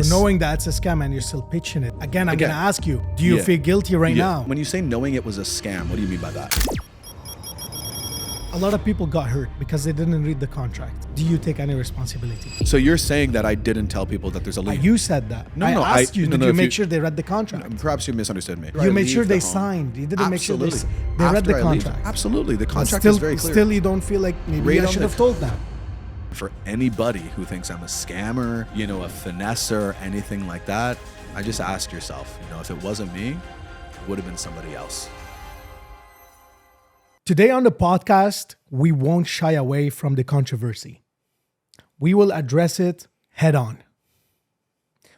So knowing that it's a scam and you're still pitching it. Again, I'm going to ask you, do you feel guilty right now? When you say knowing it was a scam, what do you mean by that? A lot of people got hurt because they didn't read the contract. Do you take any responsibility? So you're saying that I didn't tell people that there's a lien? You said that. I asked you, did you make sure they read the contract? Perhaps you misunderstood me. You made sure they signed. You didn't make sure they read the contract. Absolutely. The contract is very clear. Still, you don't feel like maybe I should have told them. For anybody who thinks I'm a scammer, a finesser, anything like that, I just ask yourself, if it wasn't me, it would have been somebody else. Today on the podcast, we won't shy away from the controversy. We will address it head on.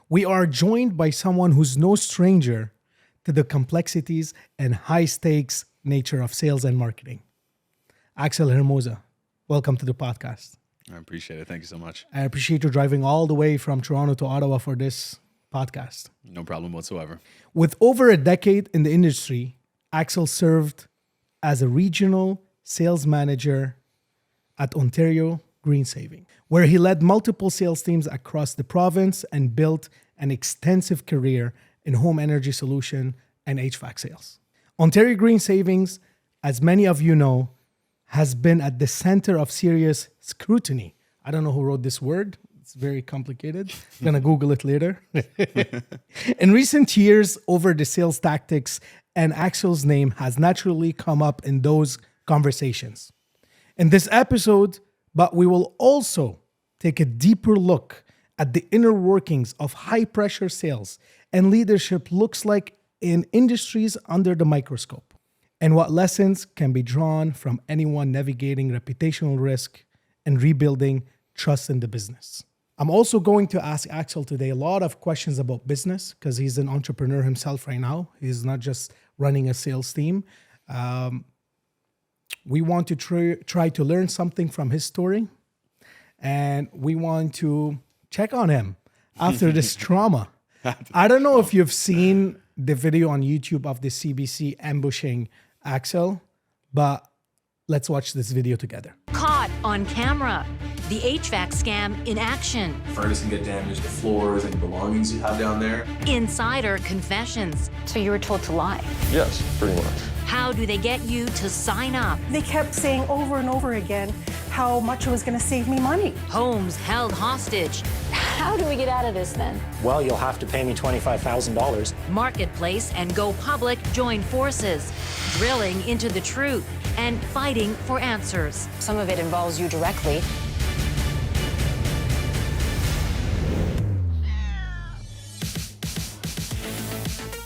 We are joined by someone who's no stranger to the complexities and high stakes nature of sales and marketing. Axel Hermosa, welcome to the podcast. I appreciate it. Thank you so much. I appreciate you driving all the way from Toronto to Ottawa for this podcast. No problem whatsoever. With over a decade in the industry, Axel served as a regional sales manager at Ontario Green Saving, where he led multiple sales teams across the province and built an extensive career in home energy solution and HVAC sales. Ontario Green Savings, as many of you know, has been at the center of serious scrutiny. I don't know who wrote this word. It's very complicated. I'm going to Google it later. In recent years, over the sales tactics, and Axel's name has naturally come up in those conversations. In this episode, but we will also take a deeper look at the inner workings of high-pressure sales and leadership looks like in industries under the microscope, and what lessons can be drawn from anyone navigating reputational risk and rebuilding trust in the business. I'm also going to ask Axel today a lot of questions about business because he's an entrepreneur himself right now. He's not just running a sales team. We want to try to learn something from his story, and we want to check on him after this trauma. I don't know if you've seen the video on YouTube of the CBC ambushing Axel, but let's watch this video together. Caught on camera. The HVAC scam in action. Furnace can get damaged, the floors and belongings you have down there. Insider confessions. So you were told to lie? Yes, pretty much. How do they get you to sign up? They kept saying over and over again how much it was going to save me money. Homes held hostage. How do we get out of this then? Well, you'll have to pay me $25,000. Marketplace and Go Public join forces, drilling into the truth and fighting for answers. Some of it involves you directly.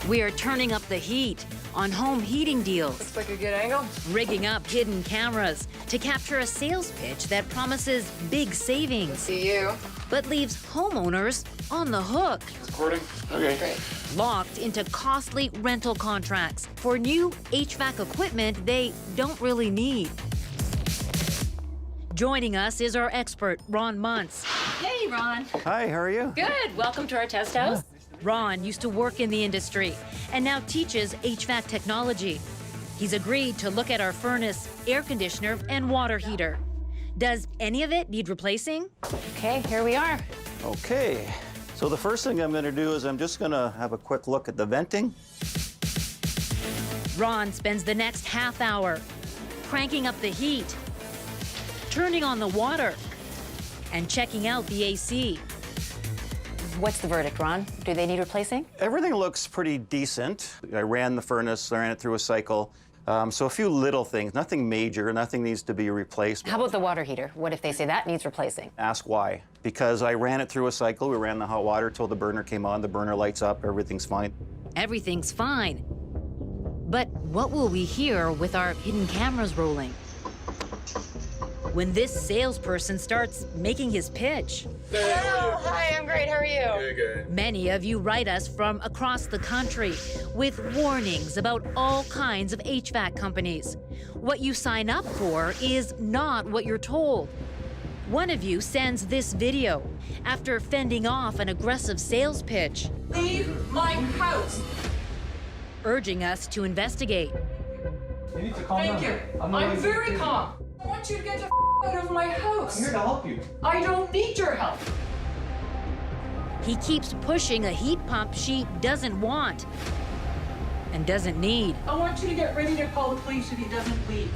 We are turning up the heat on home heating deals. Looks like a good angle. Rigging up hidden cameras to capture a sales pitch that promises big savings. See you. But leaves homeowners on the hook. Recording? Okay. Great. Locked into costly rental contracts for new HVAC equipment they don't really need. Joining us is our expert, Ron Muntz. Hey, Ron. Hi, how are you? Good. Welcome to our test house. Ron used to work in the industry and now teaches HVAC technology. He's agreed to look at our furnace, air conditioner, and water heater. Does any of it need replacing? Okay, here we are. Okay. So the first thing I'm going to do is I'm just going to have a quick look at the venting. Ron spends the next half hour cranking up the heat, turning on the water, and checking out the AC. What's the verdict, Ron? Do they need replacing? Everything looks pretty decent. I ran the furnace, I ran it through a cycle. So a few little things, nothing major, nothing needs to be replaced. How about the water heater? What if they say that needs replacing? Ask why. Because I ran it through a cycle, we ran the hot water till the burner came on, the burner lights up, everything's fine. Everything's fine. But what will we hear with our hidden cameras rolling? When this salesperson starts making his pitch. Hello. Hi, I'm great. How are you? Good. Many of you write us from across the country with warnings about all kinds of HVAC companies. What you sign up for is not what you're told. One of you sends this video after fending off an aggressive sales pitch, Leave my house. urging us to investigate. You need to calm Thank you. I'm very calm. I want you to get the out of my house. I'm here to help you. I don't need your help. He keeps pushing a heat pump she doesn't want and doesn't need. I want you to get ready to call the police if he doesn't leave.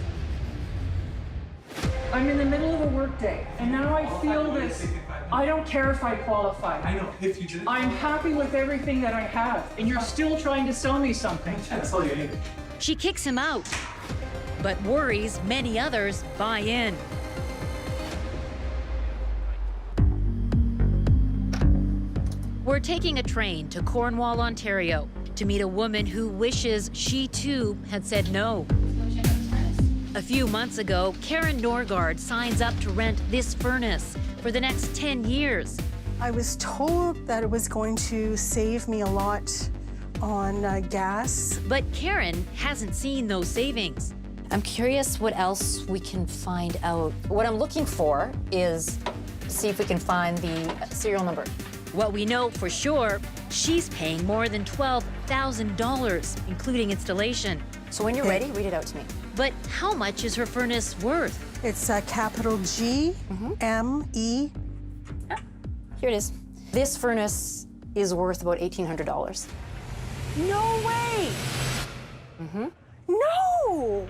I'm in the middle of a workday, and now I feel this. I don't care if I qualify. I know, if you didn't. I'm happy with everything that I have, and you're still trying to sell me something. That's all you need. She kicks him out, but worries many others buy in. We're taking a train to Cornwall, Ontario, to meet a woman who wishes she too had said no. A few months ago, Karen Norgard signs up to rent this furnace for the next 10 years. I was told that it was going to save me a lot on gas. But Karen hasn't seen those savings. I'm curious what else we can find out. What I'm looking for is see if we can find the serial number. What we know for sure, she's paying more than $12,000, including installation. So when you're ready, read it out to me. But how much is her furnace worth? It's a capital G, M-E. Here it is. This furnace is worth about $1,800. No way! No!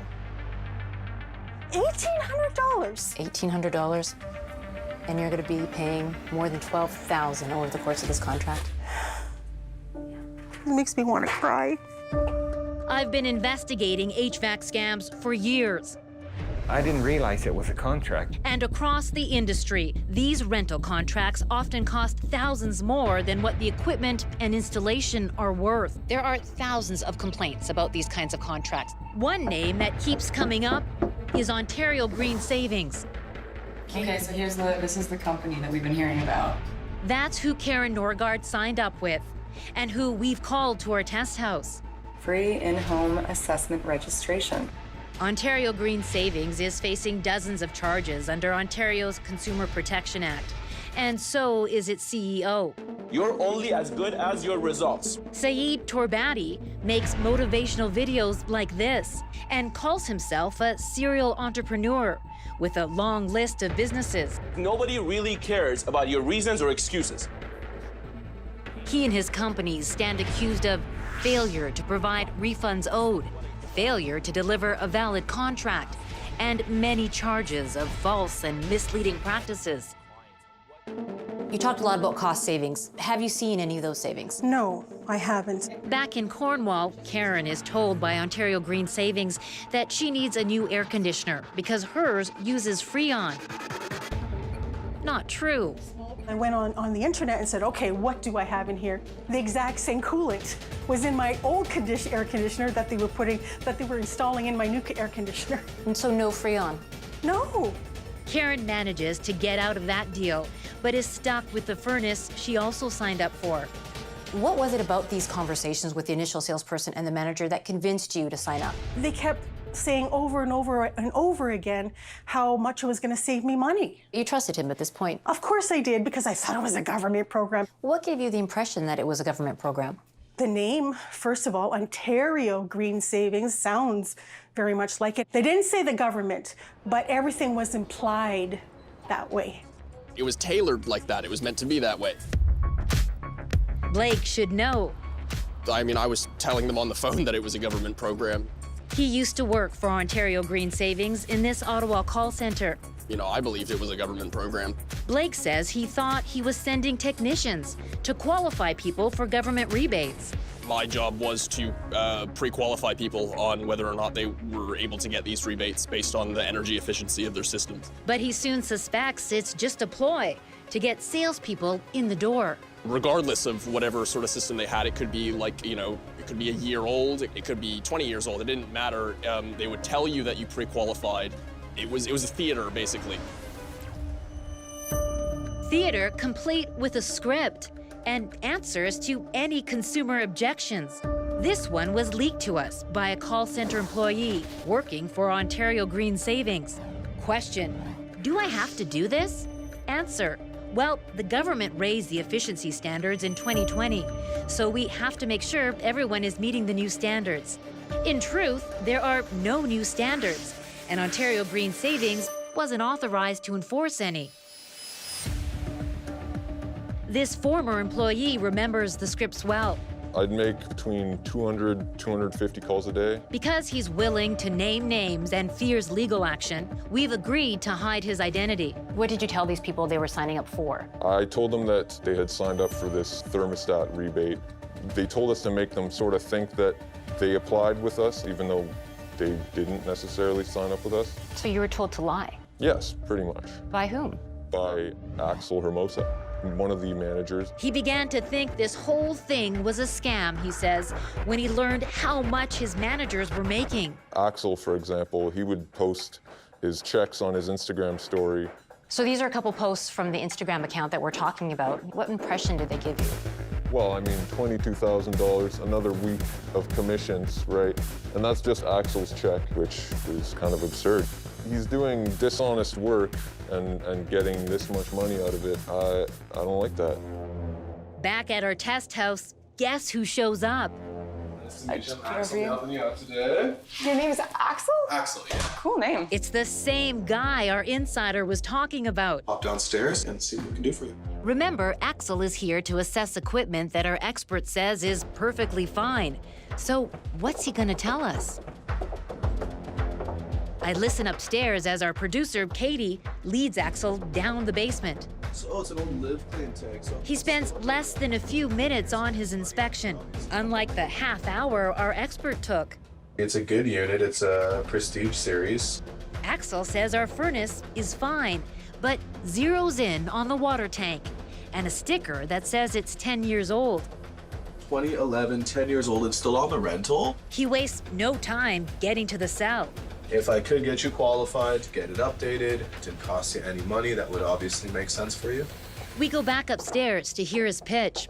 $1,800? $1,800, and you're going to be paying more than $12,000 over the course of this contract. It makes me want to cry. I've been investigating HVAC scams for years. I didn't realize it was a contract. And across the industry, these rental contracts often cost thousands more than what the equipment and installation are worth. There are thousands of complaints about these kinds of contracts. One name that keeps coming up is Ontario Green Savings. Okay, so this is the company that we've been hearing about. That's who Karen Norgard signed up with and who we've called to our test house. Free in-home assessment registration. Ontario Green Savings is facing dozens of charges under Ontario's Consumer Protection Act, and so is its CEO. You're only as good as your results. Saeed Torbati makes motivational videos like this and calls himself a serial entrepreneur with a long list of businesses. Nobody really cares about your reasons or excuses. He and his companies stand accused of failure to provide refunds owed, failure to deliver a valid contract, and many charges of false and misleading practices. You talked a lot about cost savings. Have you seen any of those savings? No, I haven't. Back in Cornwall, Karen is told by Ontario Green Savings that she needs a new air conditioner because hers uses Freon. Not true. I went on the internet and said, okay, what do I have in here? The exact same coolant was in my old air conditioner that they were installing in my new air conditioner. And so no Freon? No. Karen manages to get out of that deal, but is stuck with the furnace she also signed up for. What was it about these conversations with the initial salesperson and the manager that convinced you to sign up? They kept saying over and over and over again how much it was going to save me money. You trusted him at this point? Of course I did, because I thought it was a government program. What gave you the impression that it was a government program? The name, first of all, Ontario Green Savings, sounds very much like it. They didn't say the government, but everything was implied that way. It was tailored like that. It was meant to be that way. Blake should know. I mean, I was telling them on the phone that it was a government program. He used to work for Ontario Green Savings in this Ottawa call center. You know, I believed it was a government program. Blake says he thought he was sending technicians to qualify people for government rebates. My job was to pre-qualify people on whether or not they were able to get these rebates based on the energy efficiency of their systems. But he soon suspects it's just a ploy to get salespeople in the door. Regardless of whatever sort of system they had, it could be like, you know, it could be a year old, it could be 20 years old, it didn't matter. They would tell you that you pre-qualified. It was a theater, basically. Theater complete with a script and answers to any consumer objections. This one was leaked to us by a call center employee working for Ontario Green Savings. Question: do I have to do this? Answer: well, the government raised the efficiency standards in 2020, so we have to make sure everyone is meeting the new standards. In truth, there are no new standards, and Ontario Green Savings wasn't authorized to enforce any. This former employee remembers the scripts well. I'd make between 200, 250 calls a day. Because he's willing to name names and fears legal action, we've agreed to hide his identity. What did you tell these people they were signing up for? I told them that they had signed up for this thermostat rebate. They told us to make them sort of think that they applied with us, even though they didn't necessarily sign up with us. So you were told to lie? Yes, pretty much. By whom? By Axel Hermosa, one of the managers. He began to think this whole thing was a scam, he says, when he learned how much his managers were making. Axel, for example, he would post his checks on his Instagram story. So these are a couple posts from the Instagram account that we're talking about. What impression did they give you? Well, I mean, $22,000, another week of commissions, right? And that's just Axel's check, which is kind of absurd. He's doing dishonest work and getting this much money out of it. I don't like that. Back at our test house, guess who shows up? Nice to meet you. I'm Axel, helping you out today. Your name is Axel? Axel, yeah. Cool name. It's the same guy our insider was talking about. Hop downstairs and see what we can do for you. Remember, Axel is here to assess equipment that our expert says is perfectly fine. So what's he gonna tell us? I listen upstairs as our producer, Katie, leads Axel down the basement. So it's an old live clean tank. So He spends less than a few minutes on his inspection, unlike the half hour our expert took. it's a good unit. It's a Prestige series. Axel says our furnace is fine, but zeroes in on the water tank and a sticker that says it's 10 years old. 2011, 10 years old. It's still on the rental. He wastes no time getting to the cell. If I could get you qualified to get it updated, it didn't cost you any money, that would obviously make sense for you. We go back upstairs to hear his pitch.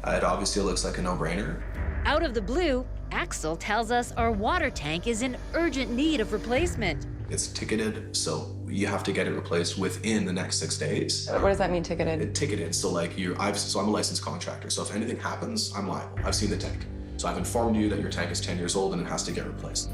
It obviously looks like a no-brainer. Out of the blue, Axel tells us our water tank is in urgent need of replacement. It's ticketed, so you have to get it replaced within the next 6 days. What does that mean, ticketed? Ticketed, so like I'm a licensed contractor, so if anything happens, I'm liable. I've seen the tank. So I've informed you that your tank is 10 years old and it has to get replaced.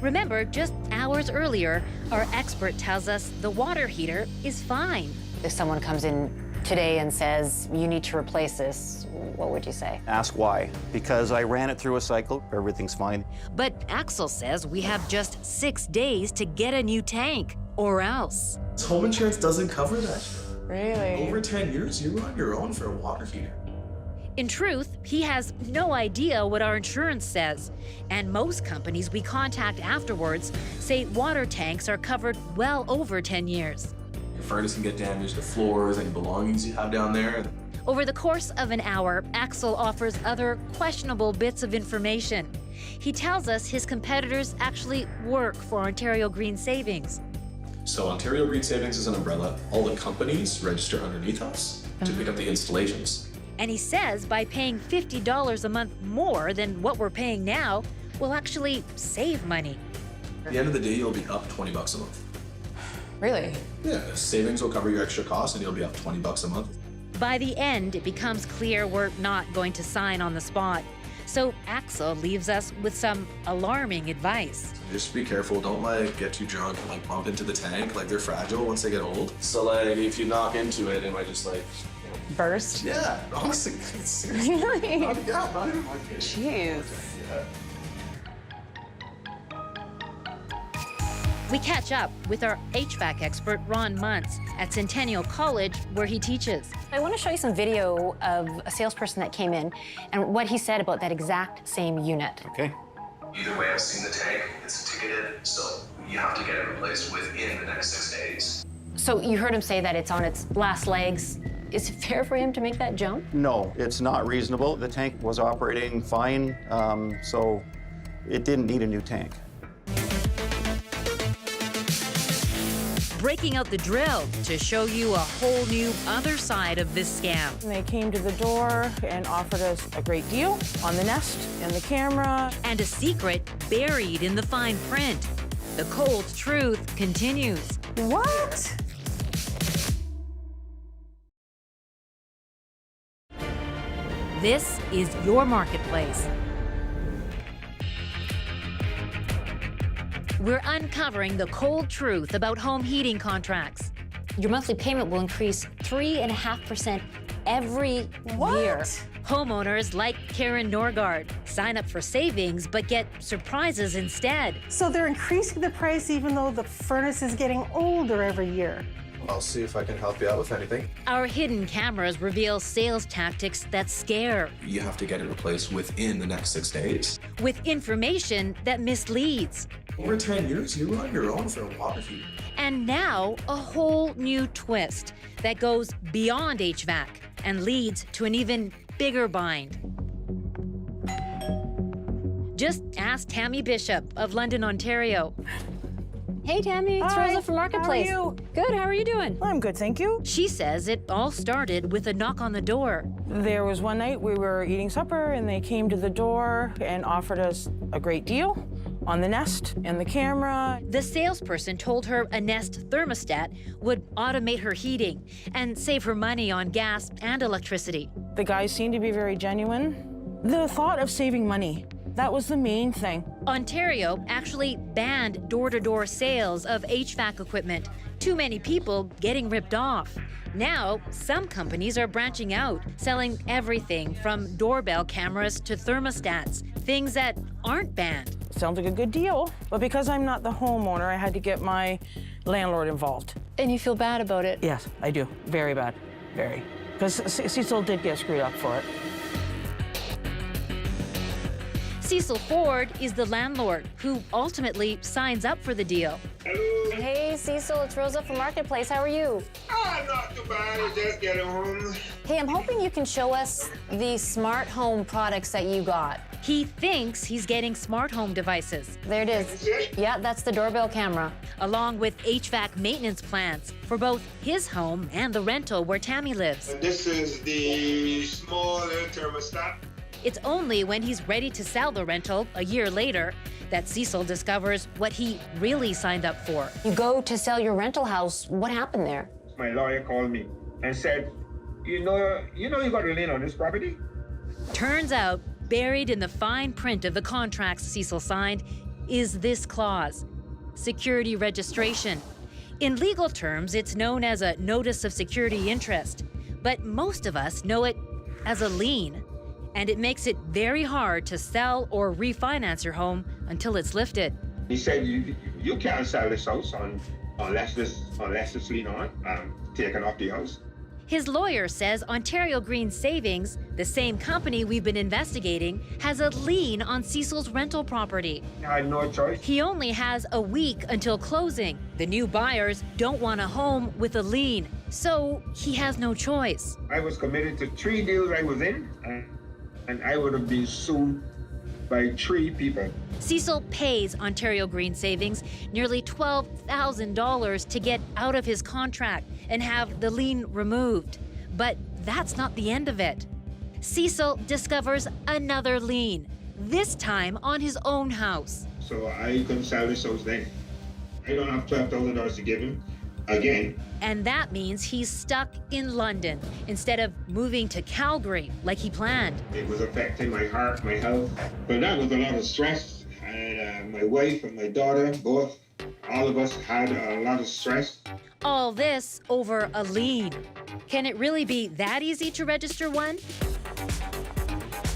Remember, just hours earlier, our expert tells us the water heater is fine. If someone comes in today and says, you need to replace this, what would you say? Ask why. Because I ran it through a cycle, everything's fine. But Axel says we have just 6 days to get a new tank, or else. Home insurance doesn't cover that. Really? Over 10 years, you're on your own for a water heater. In truth, he has no idea what our insurance says. And most companies we contact afterwards say water tanks are covered well over 10 years. Your furnace can get damaged, the floors, any belongings you have down there. Over the course of an hour, Axel offers other questionable bits of information. He tells us his competitors actually work for Ontario Green Savings. So Ontario Green Savings is an umbrella. All the companies register underneath us to pick up the installations. And he says by paying $50 a month more than what we're paying now, we'll actually save money. At the end of the day, you'll be up $20 a month. Really? Yeah, savings will cover your extra costs and you'll be up $20 a month. By the end, it becomes clear we're not going to sign on the spot. So Axel leaves us with some alarming advice. Just be careful, don't get too drunk and bump into the tank. They're fragile once they get old. So if you knock into it, it might just Burst? Yeah, honestly, seriously. Really? Not even my kid. Jeez. Yeah. We catch up with our HVAC expert, Ron Muntz, at Centennial College, where he teaches. I want to show you some video of a salesperson that came in and what he said about that exact same unit. Okay. Either way, I've seen the tank. It's ticketed, so you have to get it replaced within the next 6 days. So you heard him say that it's on its last legs. Is it fair for him to make that jump? No, it's not reasonable. The tank was operating fine, so it didn't need a new tank. Breaking out the drill to show you a whole new other side of this scam. And they came to the door and offered us a great deal on the Nest and the camera. And a secret buried in the fine print. The cold truth continues. What? This is your marketplace. We're uncovering the cold truth about home heating contracts. Your monthly payment will increase 3.5% every year. Homeowners like Karen Norgard sign up for savings but get surprises instead. So they're increasing the price even though the furnace is getting older every year. I'll see if I can help you out with anything. Our hidden cameras reveal sales tactics that scare, You have to get it replaced within the next 6 days. with information that misleads. Over 10 years, you were on your own for a water heater. And now, a whole new twist that goes beyond HVAC and leads to an even bigger bind. Just ask Tammy Bishop of London, Ontario. Hey, Tammy, it's Hi, Rosa from Marketplace. how are you? Good, how are you doing? I'm good, thank you. She says it all started with a knock on the door. There was one night we were eating supper and they came to the door and offered us a great deal on the Nest and the camera. The salesperson told her a Nest thermostat would automate her heating and save her money on gas and electricity. The guys seemed to be very genuine. The thought of saving money, that was the main thing. Ontario actually banned door-to-door sales of HVAC equipment. Too many people getting ripped off. Now, some companies are branching out, selling everything from doorbell cameras to thermostats, things that aren't banned. Sounds like a good deal, but because I'm not the homeowner, I had to get my landlord involved. And you feel bad about it? Yes, I do. Very bad. Very. Because Cecil did get screwed up for it. Cecil Ford is the landlord who ultimately signs up for the deal. Hey, Cecil, it's Rosa from Marketplace. How are you? Oh, not too bad. I just getting home. Hey, I'm hoping you can show us the smart home products that you got. He thinks he's getting smart home devices. There it is. Yeah, that's the doorbell camera. Along with HVAC maintenance plans for both his home and the rental where Tammy lives. And this is the small little thermostat. It's only when he's ready to sell the rental a year later that Cecil discovers what he really signed up for. You go to sell your rental house. What happened there? My lawyer called me and said, you know you got a lien on this property? Turns out, buried in the fine print of the contracts Cecil signed is this clause: security registration. In legal terms, it's known as a notice of security interest, but most of us know it as a lien. And it makes it very hard to sell or refinance your home until it's lifted. He said, you can't sell this house unless it's lien on, taken off the house. His lawyer says Ontario Green Savings, the same company we've been investigating, has a lien on Cecil's rental property. I had no choice. He only has a week until closing. The new buyers don't want a home with a lien, so he has no choice. I was committed to 3 deals I was in, and I would have been sued by 3 people. Cecil pays Ontario Green Savings nearly $12,000 to get out of his contract and have the lien removed. But that's not the end of it. Cecil discovers another lien, this time on his own house. So I couldn't sell this house then. I don't have $12,000 to give him again. And that means he's stuck in London instead of moving to Calgary like he planned. It was affecting my heart, my health. But that was a lot of stress. And my wife and my daughter, both, all of us had a lot of stress. All this over a lien. Can it really be that easy to register one?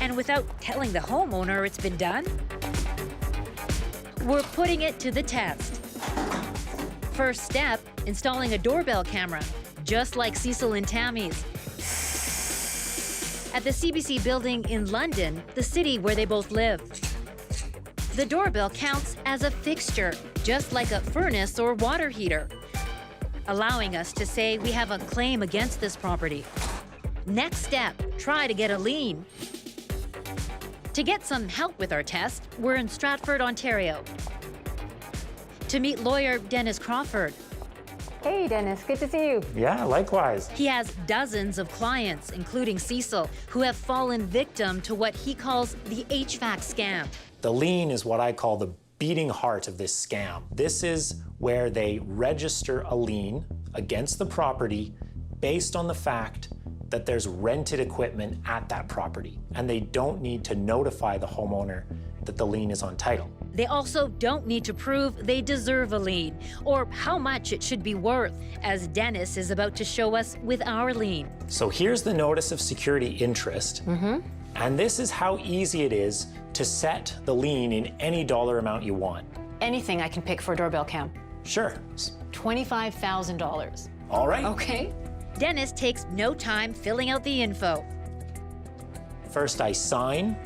And without telling the homeowner it's been done? We're putting it to the test. First step, installing a doorbell camera, just like Cecil and Tammy's. At the CBC building in London, the city where they both live. The doorbell counts as a fixture, just like a furnace or water heater, allowing us to say we have a claim against this property. Next step, try to get a lien. To get some help with our test, we're in Stratford, Ontario. To meet lawyer Dennis Crawford. Hey, Dennis, good to see you. Yeah, likewise. He has dozens of clients, including Cecil, who have fallen victim to what he calls the HVAC scam. The lien is what I call the beating heart of this scam. This is where they register a lien against the property based on the fact that there's rented equipment at that property, and they don't need to notify the homeowner that the lien is on title. They also don't need to prove they deserve a lien or how much it should be worth, as Dennis is about to show us with our lien. So here's the notice of security interest. And this is how easy it is to set the lien in any dollar amount you want. Anything I can pick for a doorbell cam. Sure. $25,000. All right. Okay. Dennis takes no time filling out the info. First I sign,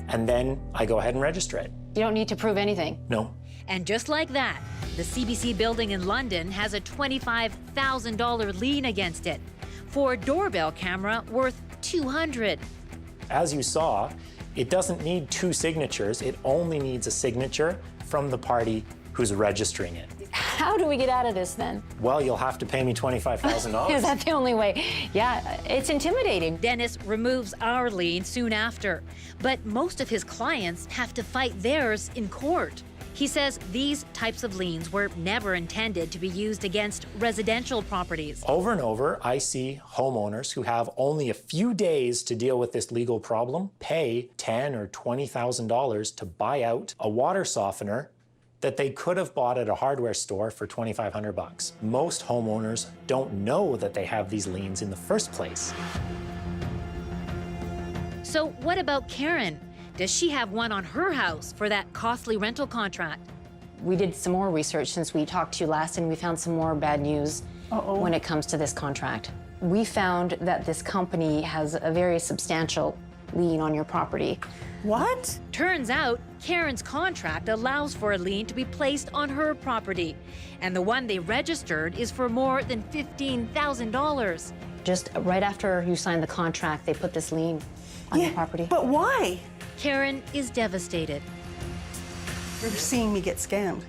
and then I go ahead and register it. You don't need to prove anything. No. And just like that, the CBC building in London has a $25,000 lien against it for a doorbell camera worth $200. As you saw, it doesn't need 2 signatures. It only needs a signature from the party who's registering it. How do we get out of this then? Well, you'll have to pay me $25,000. Is that the only way? Yeah, it's intimidating. Dennis removes our lien soon after, but most of his clients have to fight theirs in court. He says these types of liens were never intended to be used against residential properties. Over and over, I see homeowners who have only a few days to deal with this legal problem pay $10,000 or $20,000 to buy out a water softener that they could have bought at a hardware store for $2,500. Most homeowners don't know that they have these liens in the first place. So what about Karen? Does she have one on her house for that costly rental contract? We did some more research since we talked to you last, and we found some more bad news when it comes to this contract. We found that this company has a very substantial lien on your property. What? Turns out Karen's contract allows for a lien to be placed on her property, and the one they registered is for more than $15,000. Just right after you signed the contract, they put this lien on your property. But why? Karen is devastated. You're seeing me get scammed.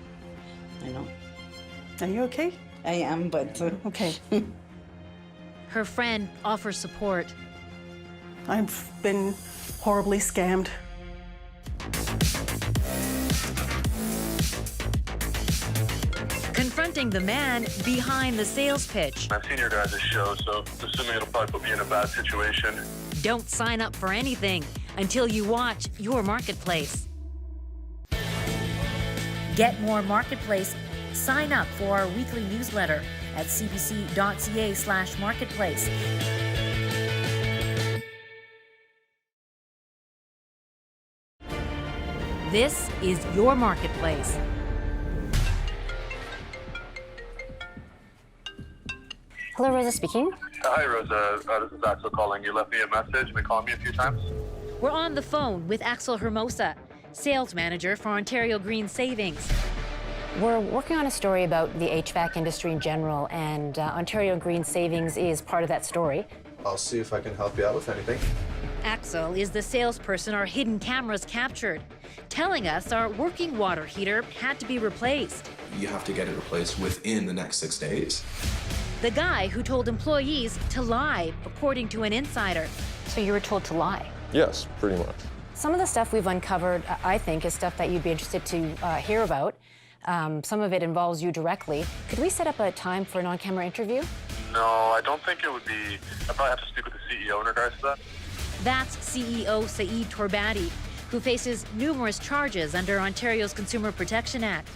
I know. Are you okay? I am, but... Okay. Her friend offers support. I've been horribly scammed. Confronting the man behind the sales pitch. I've seen your guys' show, so assuming it'll probably put me in a bad situation. Don't sign up for anything until you watch your Marketplace. Get more Marketplace. Sign up for our weekly newsletter at cbc.ca/marketplace. This is your Marketplace. Hello, Rosa speaking. Hi, Rosa. This is Axel calling. You left me a message. Been calling me a few times. We're on the phone with Axel Hermosa, sales manager for Ontario Green Savings. We're working on a story about the HVAC industry in general, and Ontario Green Savings is part of that story. I'll see if I can help you out with anything. Axel is the salesperson our hidden cameras captured, telling us our working water heater had to be replaced. You have to get it replaced within the next 6 days. The guy who told employees to lie, according to an insider. So you were told to lie? Yes, pretty much. Some of the stuff we've uncovered, I think, is stuff that you'd be interested to hear about. Some of it involves you directly. Could we set up a time for an on-camera interview? No, I don't think it would be. I'd probably have to speak with the CEO in regards to that. That's CEO Saeed Torbati, who faces numerous charges under Ontario's Consumer Protection Act.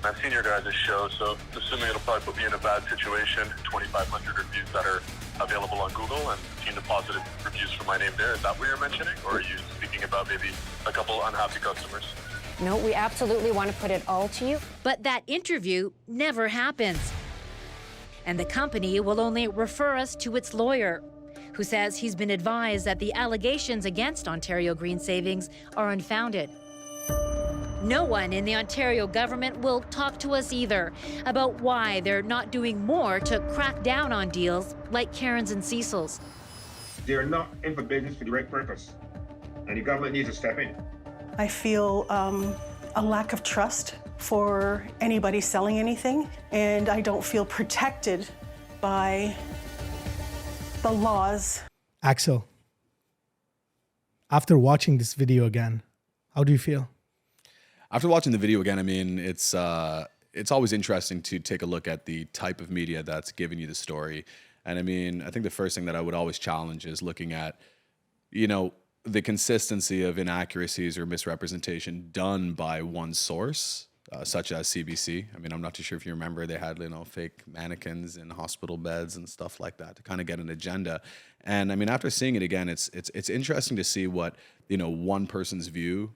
I've seen your guys' show, so assuming it'll probably put me in a bad situation. 2,500 reviews that are available on Google, and seen the positive reviews for my name there. Is that what you're mentioning? Or are you speaking about maybe a couple unhappy customers? No, we absolutely want to put it all to you. But that interview never happens. And the company will only refer us to its lawyer, who says he's been advised that the allegations against Ontario Green Savings are unfounded. No one in the Ontario government will talk to us either about why they're not doing more to crack down on deals like Karen's and Cecil's. They're not in for business for the right purpose, and the government needs to step in. I feel a lack of trust for anybody selling anything, and I don't feel protected by the laws. Axel, after watching this video again, how do you feel? After watching the video again, I mean, it's always interesting to take a look at the type of media that's giving you the story. And I mean, I think the first thing that I would always challenge is looking at, you know, the consistency of inaccuracies or misrepresentation done by one source, such as CBC. I mean, I'm not too sure if you remember, they had, fake mannequins in hospital beds and stuff like that to kind of get an agenda. And I mean, after seeing it again, it's interesting to see what, one person's view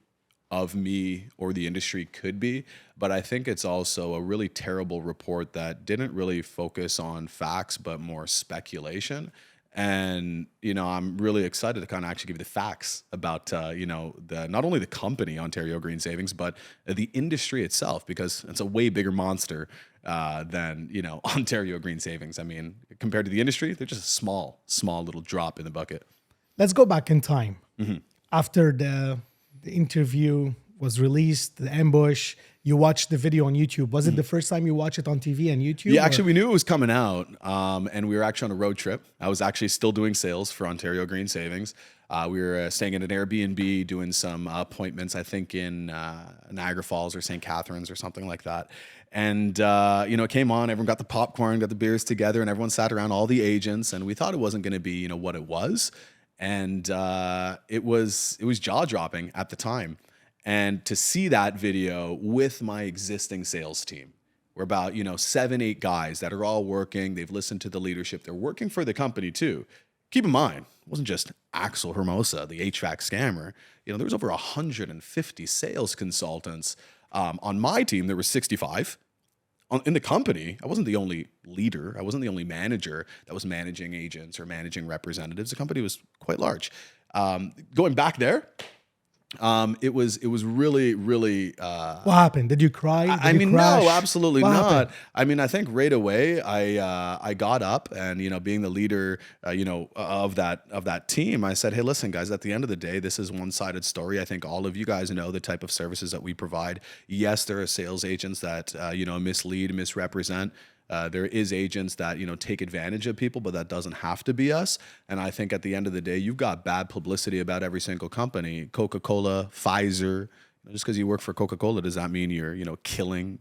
of me or the industry could be. But I think it's also a really terrible report that didn't really focus on facts, but more speculation. And, I'm really excited to kind of actually give you the facts about, not only the company, Ontario Green Savings, but the industry itself, because it's a way bigger monster than, Ontario Green Savings. I mean, compared to the industry, they're just a small little drop in the bucket. Let's go back in time. After the interview was released, the ambush, you watched the video on YouTube. Was it the first time you watched it on TV and YouTube? Yeah, actually, we knew it was coming out, and we were actually on a road trip. I was actually still doing sales for Ontario Green Savings. We were staying in an Airbnb, doing some appointments, I think in Niagara Falls or St. Catharines or something like that. And, it came on, everyone got the popcorn, got the beers together, and everyone sat around, all the agents, and we thought it wasn't going to be, what it was. And it was jaw-dropping at the time. And to see that video with my existing sales team, we're about, 7, 8 guys that are all working. They've listened to the leadership. They're working for the company too. Keep in mind, it wasn't just Axel Hermosa, the HVAC scammer. There was over 150 sales consultants. On my team, there were 65. In the company, I wasn't the only leader. I wasn't the only manager that was managing agents or managing representatives. The company was quite large. Going back there, it was really, really. What happened? Did you cry? I mean, no, absolutely not. Happened? I mean, I think right away I got up and, being the leader, of that team, I said, hey, listen, guys, at the end of the day, this is one-sided story. I think all of you guys know the type of services that we provide. Yes, there are sales agents that, mislead, misrepresent. There is agents that, take advantage of people, but that doesn't have to be us. And I think at the end of the day, you've got bad publicity about every single company, Coca-Cola, Pfizer. Just because you work for Coca-Cola, does that mean you're, killing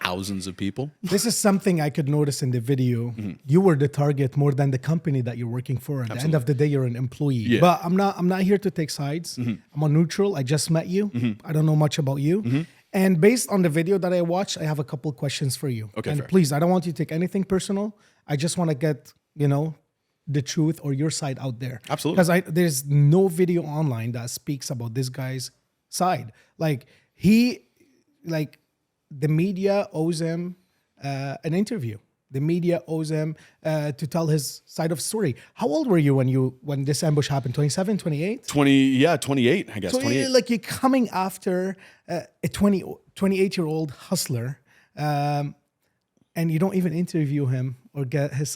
thousands of people? This is something I could notice in the video. You were the target more than the company that you're working for. At the end of the day, you're an employee. Yeah. But I'm not here to take sides. I'm on neutral. I just met you. I don't know much about you. And based on the video that I watched, I have a couple of questions for you. Okay, and fair. please, I don't want you to take anything personal. I just want to get, the truth or your side out there. Absolutely. Because there's no video online that speaks about this guy's side. The media owes him an interview. The media owes him to tell his side of the story. How old were you when this ambush happened? 27, 28? 28, I guess. So 28. you're coming after a 28-year-old hustler, and you don't even interview him or get his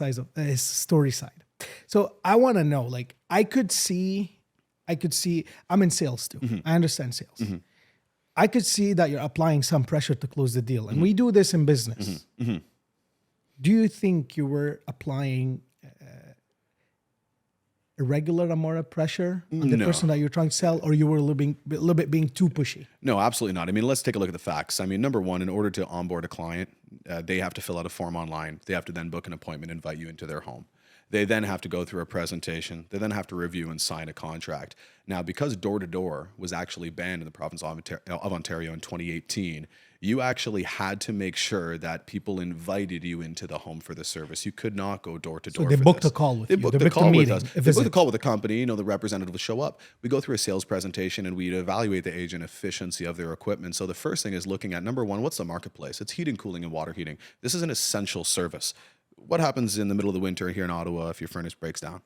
story side. So I want to know, I could see, I'm in sales too. I understand sales. I could see that you're applying some pressure to close the deal. And we do this in business. Do you think you were applying a regular amount of pressure on the person that you're trying to sell, or you were a little bit being too pushy? No, absolutely not. I mean, let's take a look at the facts. I mean, number one, in order to onboard a client, they have to fill out a form online. They have to then book an appointment, invite you into their home. They then have to go through a presentation. They then have to review and sign a contract. Now, because door-to-door was actually banned in the province of Ontario in 2018, you actually had to make sure that people invited you into the home for the service. You could not go door-to-door. So they booked a call with you. They booked a call with us. They booked a call with the company. The representative will show up. We go through a sales presentation and we evaluate the agent efficiency of their equipment. So the first thing is looking at, number one, what's the marketplace? It's heating, cooling, and water heating. This is an essential service. What happens in the middle of the winter here in Ottawa if your furnace breaks down?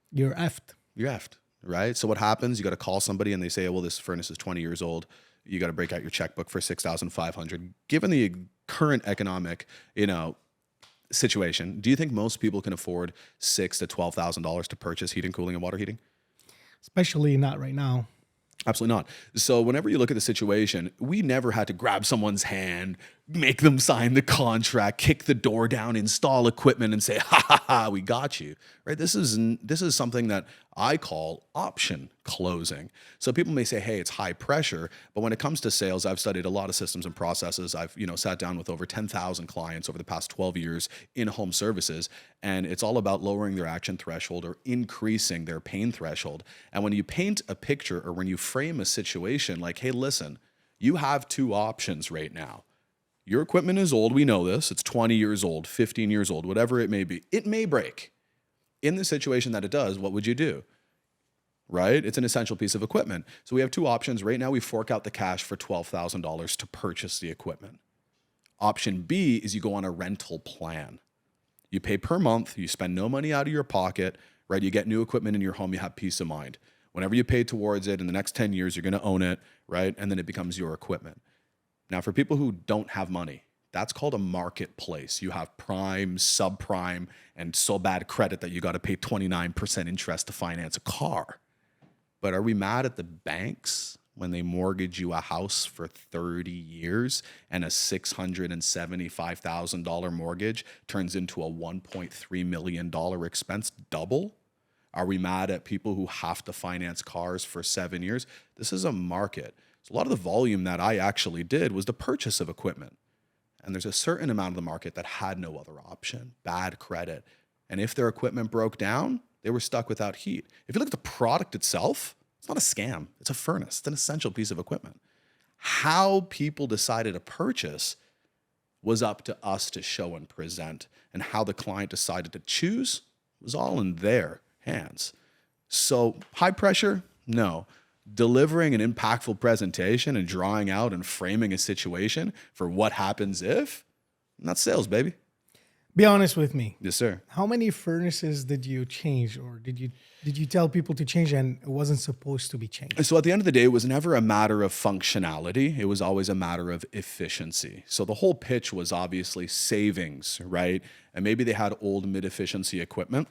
You're effed. You're effed, right? So what happens? You got to call somebody and they say, well, this furnace is 20 years old. You got to break out your checkbook for $6,500. Given the current economic, situation, do you think most people can afford $6,000 to $12,000 to purchase heating, cooling, and water heating? Especially not right now. Absolutely not. So whenever you look at the situation, we never had to grab someone's hand, make them sign the contract, kick the door down, install equipment, and say, ha ha ha, we got you, right? This is something that I call option closing. So people may say, hey, it's high pressure, but when it comes to sales, I've studied a lot of systems and processes. I've sat down with over 10,000 clients over the past 12 years in home services, and it's all about lowering their action threshold or increasing their pain threshold. And when you paint a picture or when you frame a situation like, hey, listen, you have two options right now. Your equipment is old, we know this. It's 20 years old, 15 years old, whatever it may be. It may break. In the situation that it does, what would you do? Right? It's an essential piece of equipment. So we have two options. Right now, we fork out the cash for $12,000 to purchase the equipment. Option B is you go on a rental plan. You pay per month, you spend no money out of your pocket, right? You get new equipment in your home, you have peace of mind. Whenever you pay towards it, in the next 10 years, you're going to own it, right? And then it becomes your equipment. Now, for people who don't have money, that's called a marketplace. You have prime, subprime, and so bad credit that you got to pay 29% interest to finance a car. But are we mad at the banks when they mortgage you a house for 30 years and a $675,000 mortgage turns into a $1.3 million expense double? Are we mad at people who have to finance cars for 7 years? This is a market. So a lot of the volume that I actually did was the purchase of equipment. And there's a certain amount of the market that had no other option, bad credit. And if their equipment broke down, they were stuck without heat. If you look at the product itself, it's not a scam. It's a furnace. It's an essential piece of equipment. How people decided to purchase was up to us to show and present. And how the client decided to choose was all in their hands. So high pressure? No. Delivering an impactful presentation and drawing out and framing a situation for what happens if, that's sales, baby. Be honest with me. Yes, sir. How many furnaces did you change, or did you tell people to change and it wasn't supposed to be changed? So at the end of the day, it was never a matter of functionality. It was always a matter of efficiency. So the whole pitch was obviously savings, right? And maybe they had old mid-efficiency equipment.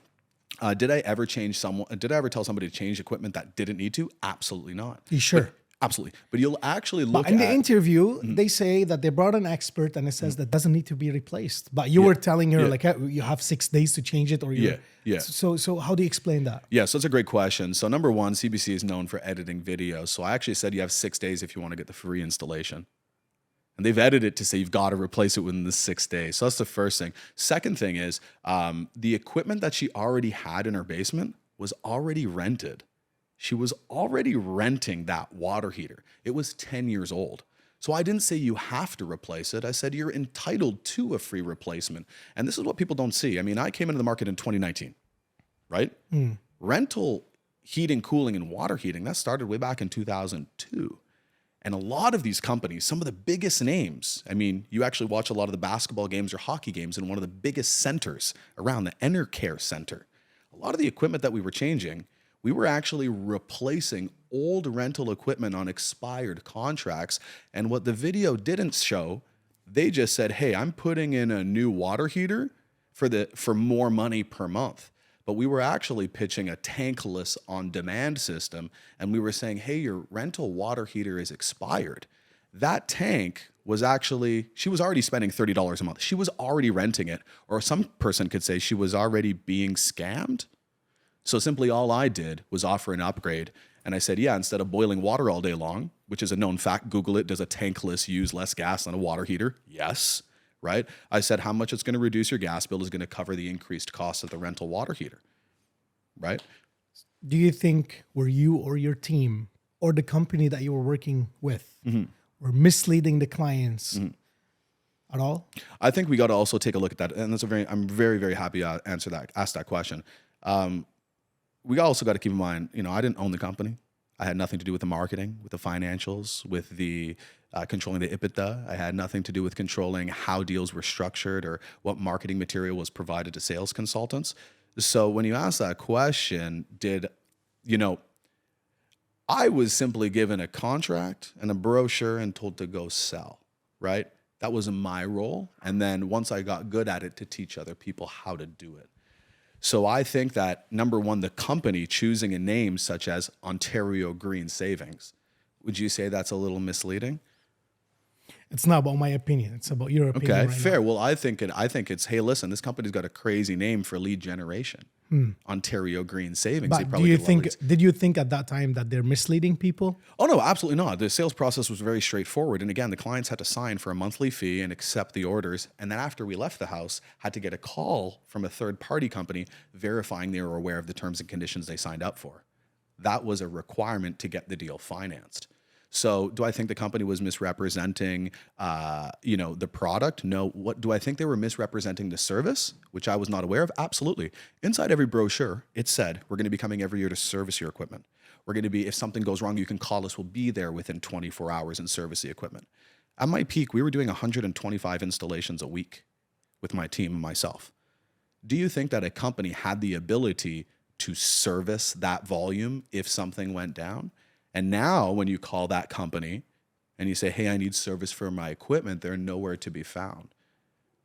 Did I ever tell somebody to change equipment that didn't need to? Absolutely not. You sure? Absolutely. But you'll actually look in the interview, they say that they brought an expert and it says that doesn't need to be replaced. But you were telling her like you have 6 days to change it, or So how do you explain that? Yeah, so that's a great question. So number one, CBC is known for editing videos. So I actually said you have 6 days if you want to get the free installation. And they've edited it to say you've got to replace it within the 6 days. So that's the first thing. Second thing is the equipment that she already had in her basement was already rented. She was already renting that water heater. It was 10 years old. So I didn't say you have to replace it. I said you're entitled to a free replacement. And this is what people don't see. I mean, I came into the market in 2019, right? Rental heating, cooling, and water heating, that started way back in 2002. And a lot of these companies, some of the biggest names, I mean, you actually watch a lot of the basketball games or hockey games in one of the biggest centers around, the EnerCare Center. A lot of the equipment that we were changing, we were actually replacing old rental equipment on expired contracts. And what the didn't show, they just said, hey, I'm putting in a new water heater for more money per month. But we were actually pitching a tankless on-demand system, and we were saying, hey, your rental water heater is expired. That tank was actually, she was already spending $30 a month. She was already renting it, or some person could say she was already being scammed. So simply all I did was offer an upgrade. And I said, yeah, instead of boiling water all day long, which is a known fact, Google it, does a tankless use less gas than a water heater? Yes. Right? I said how much it's going to reduce your gas bill is going to cover the increased cost of the rental water heater. Right? Do you think were you or your team or the company that you were working with were misleading the clients at all? I think we got to also take a look at that. And I'm very, very happy to ask that question. We also got to keep in mind, I didn't own the company. I had nothing to do with the marketing, with the financials, with the controlling the EBITDA. I had nothing to do with controlling how deals were structured or what marketing material was provided to sales consultants. So when you ask that question, I was simply given a contract and a brochure and told to go sell, right? That was my role. And then once I got good at it, to teach other people how to do it. So I think that, number one, the company choosing a name such as Ontario Green Savings, would you say that's a little misleading? It's not about my opinion. It's about your opinion. Okay, right fair. now. Well, I think it's, hey, listen, this company's got a crazy name for lead generation. Ontario Green Savings. They But probably get a lot of leads. did you think at that time that they're misleading people? Oh, no, absolutely not. The sales process was very straightforward. And again, the clients had to sign for a monthly fee and accept the orders. And then after we left the house, had to get a call from a third-party company verifying they were aware of the terms and conditions they signed up for. That was a requirement to get the deal financed. So do I think the company was misrepresenting, the product? No. What do I think they were misrepresenting the service, which I was not aware of? Absolutely. Inside every brochure, it said, we're going to be coming every year to service your equipment. We're going to be, if something goes wrong, you can call us. We'll be there within 24 hours and service the equipment. At my peak, we were doing 125 installations a week with my team and myself. Do you think that a company had the ability to service that volume if something went down? And now when you call that company and you say, hey, I need service for my equipment, they're nowhere to be found.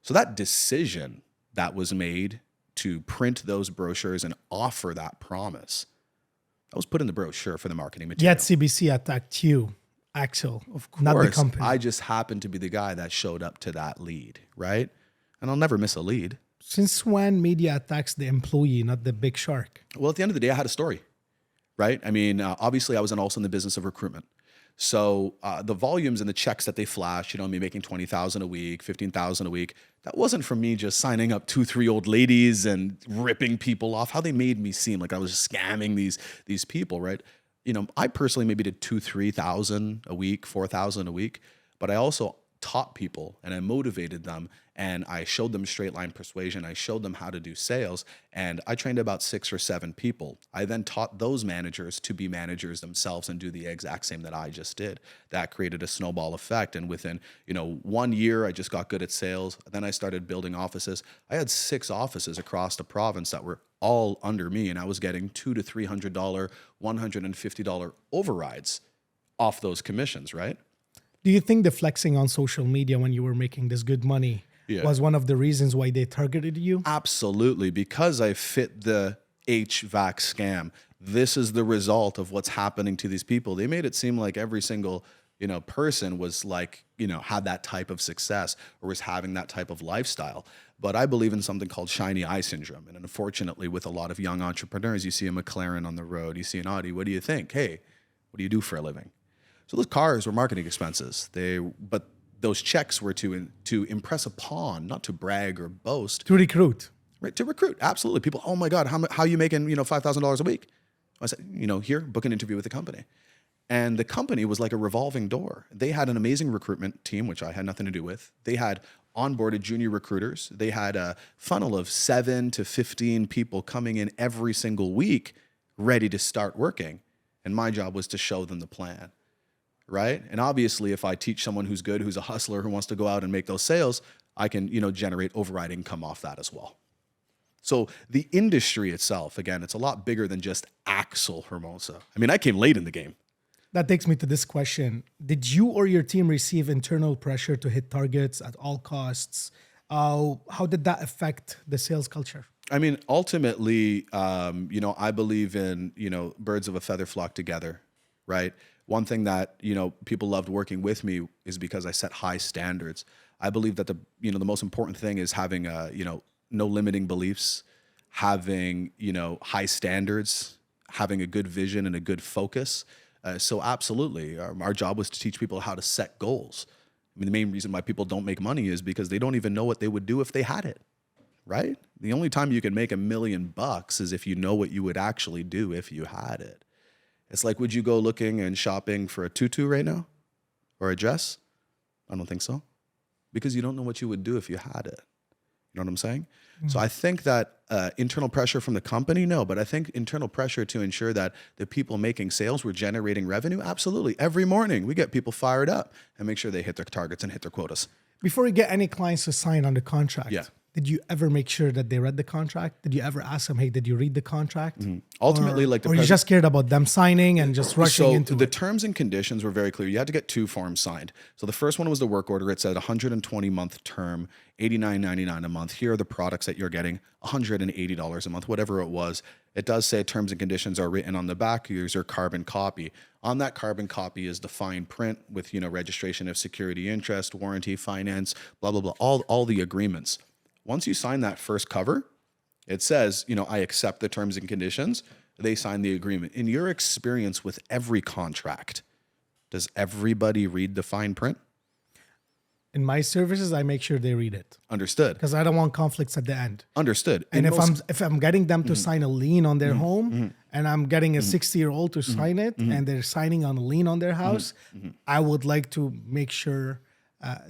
So that decision that was made to print those brochures and offer that promise, that was put in the brochure for the marketing material. Yet CBC attacked you, Axel, Of course, not the company. I just happened to be the guy that showed up to that lead, right? And I'll never miss a lead. Since when media attacks the employee, not the big shark? Well, at the end of the day, I had a story. Right? I mean, obviously I was also in the business of recruitment. So the volumes and the checks that they flash, me making $20,000 a week, $15,000 a week, that wasn't from me just signing up 2-3 old ladies and ripping people off. How they made me seem like I was scamming these people, right? I personally maybe did $2,000-3,000 a week, $4,000 a week, but I also taught people and I motivated them and I showed them straight line persuasion. I showed them how to do sales and I trained about 6 or 7 people. I then taught those managers to be managers themselves and do the exact same that I just did. That created a snowball effect. And within, 1 year, I just got good at sales. Then I started building offices. I had 6 offices across the province that were all under me and I was getting $200 to $300, $150 overrides off those commissions, right? Do you think the flexing on social media when you were making this good money was one of the reasons why they targeted you? Absolutely, because I fit the HVAC scam. This is the result of what's happening to these people. They made it seem like every single, person was like, had that type of success or was having that type of lifestyle. But I believe in something called shiny eye syndrome. And unfortunately, with a lot of young entrepreneurs, you see a McLaren on the road, you see an Audi. What do you think? Hey, what do you do for a living? So those cars were marketing expenses. But those checks were to impress upon, not to brag or boast. To recruit. Right, to recruit. Absolutely. People, oh my God, how are you making, $5,000 a week? I said, here, book an interview with the company. And the company was like a revolving door. They had an amazing recruitment team, which I had nothing to do with. They had onboarded junior recruiters. They had a funnel of 7 to 15 people coming in every single week, ready to start working. And my job was to show them the plan. Right? And obviously, if I teach someone who's good, who's a hustler, who wants to go out and make those sales, I can, generate override income off that as well. So the industry itself, again, it's a lot bigger than just Axel Hermosa. I mean, I came late in the game. That takes me to this question. Did you or your team receive internal pressure to hit targets at all costs? How did that affect the sales culture? I mean, ultimately, I believe in, birds of a feather flock together, right? One thing that, people loved working with me is because I set high standards. I believe that the most important thing is having, no limiting beliefs, having, high standards, having a good vision and a good focus. So absolutely, our job was to teach people how to set goals. I mean, the main reason why people don't make money is because they don't even know what they would do if they had it, right? The only time you can make $1 million is if you know what you would actually do if you had it. It's like, would you go looking and shopping for a tutu right now or a dress? I don't think so, because you don't know what you would do if you had it. You know what I'm saying? Mm-hmm. So I think that internal pressure from the company, no, but I think internal pressure to ensure that the people making sales were generating revenue, absolutely. Every morning we get people fired up and make sure they hit their targets and hit their quotas. Before you get any clients to sign on the contract, did you ever make sure that they read the contract? Did you ever ask them, hey, did you read the contract? Ultimately, or you just cared about them signing and just rushing into the it? terms and conditions were very clear. You had to get 2 forms signed. So the first one was the work order. It said 120-month term, $89.99 a month. Here are the products that you're getting, $180 a month, whatever it was. It does say terms and conditions are written on the back. Here's your carbon copy. On that carbon copy is the fine print with, registration of security interest, warranty, finance, blah, blah, blah, all the agreements. Once you sign that first cover, it says, I accept the terms and conditions. They sign the agreement. In your experience with every contract, does everybody read the fine print? In my services, I make sure they read it. Understood. Because I don't want conflicts at the end. Understood. And if I'm getting them to sign a lien on their home, and I'm getting a 60-year-old to sign it, and they're signing on a lien on their house, I would like to make sure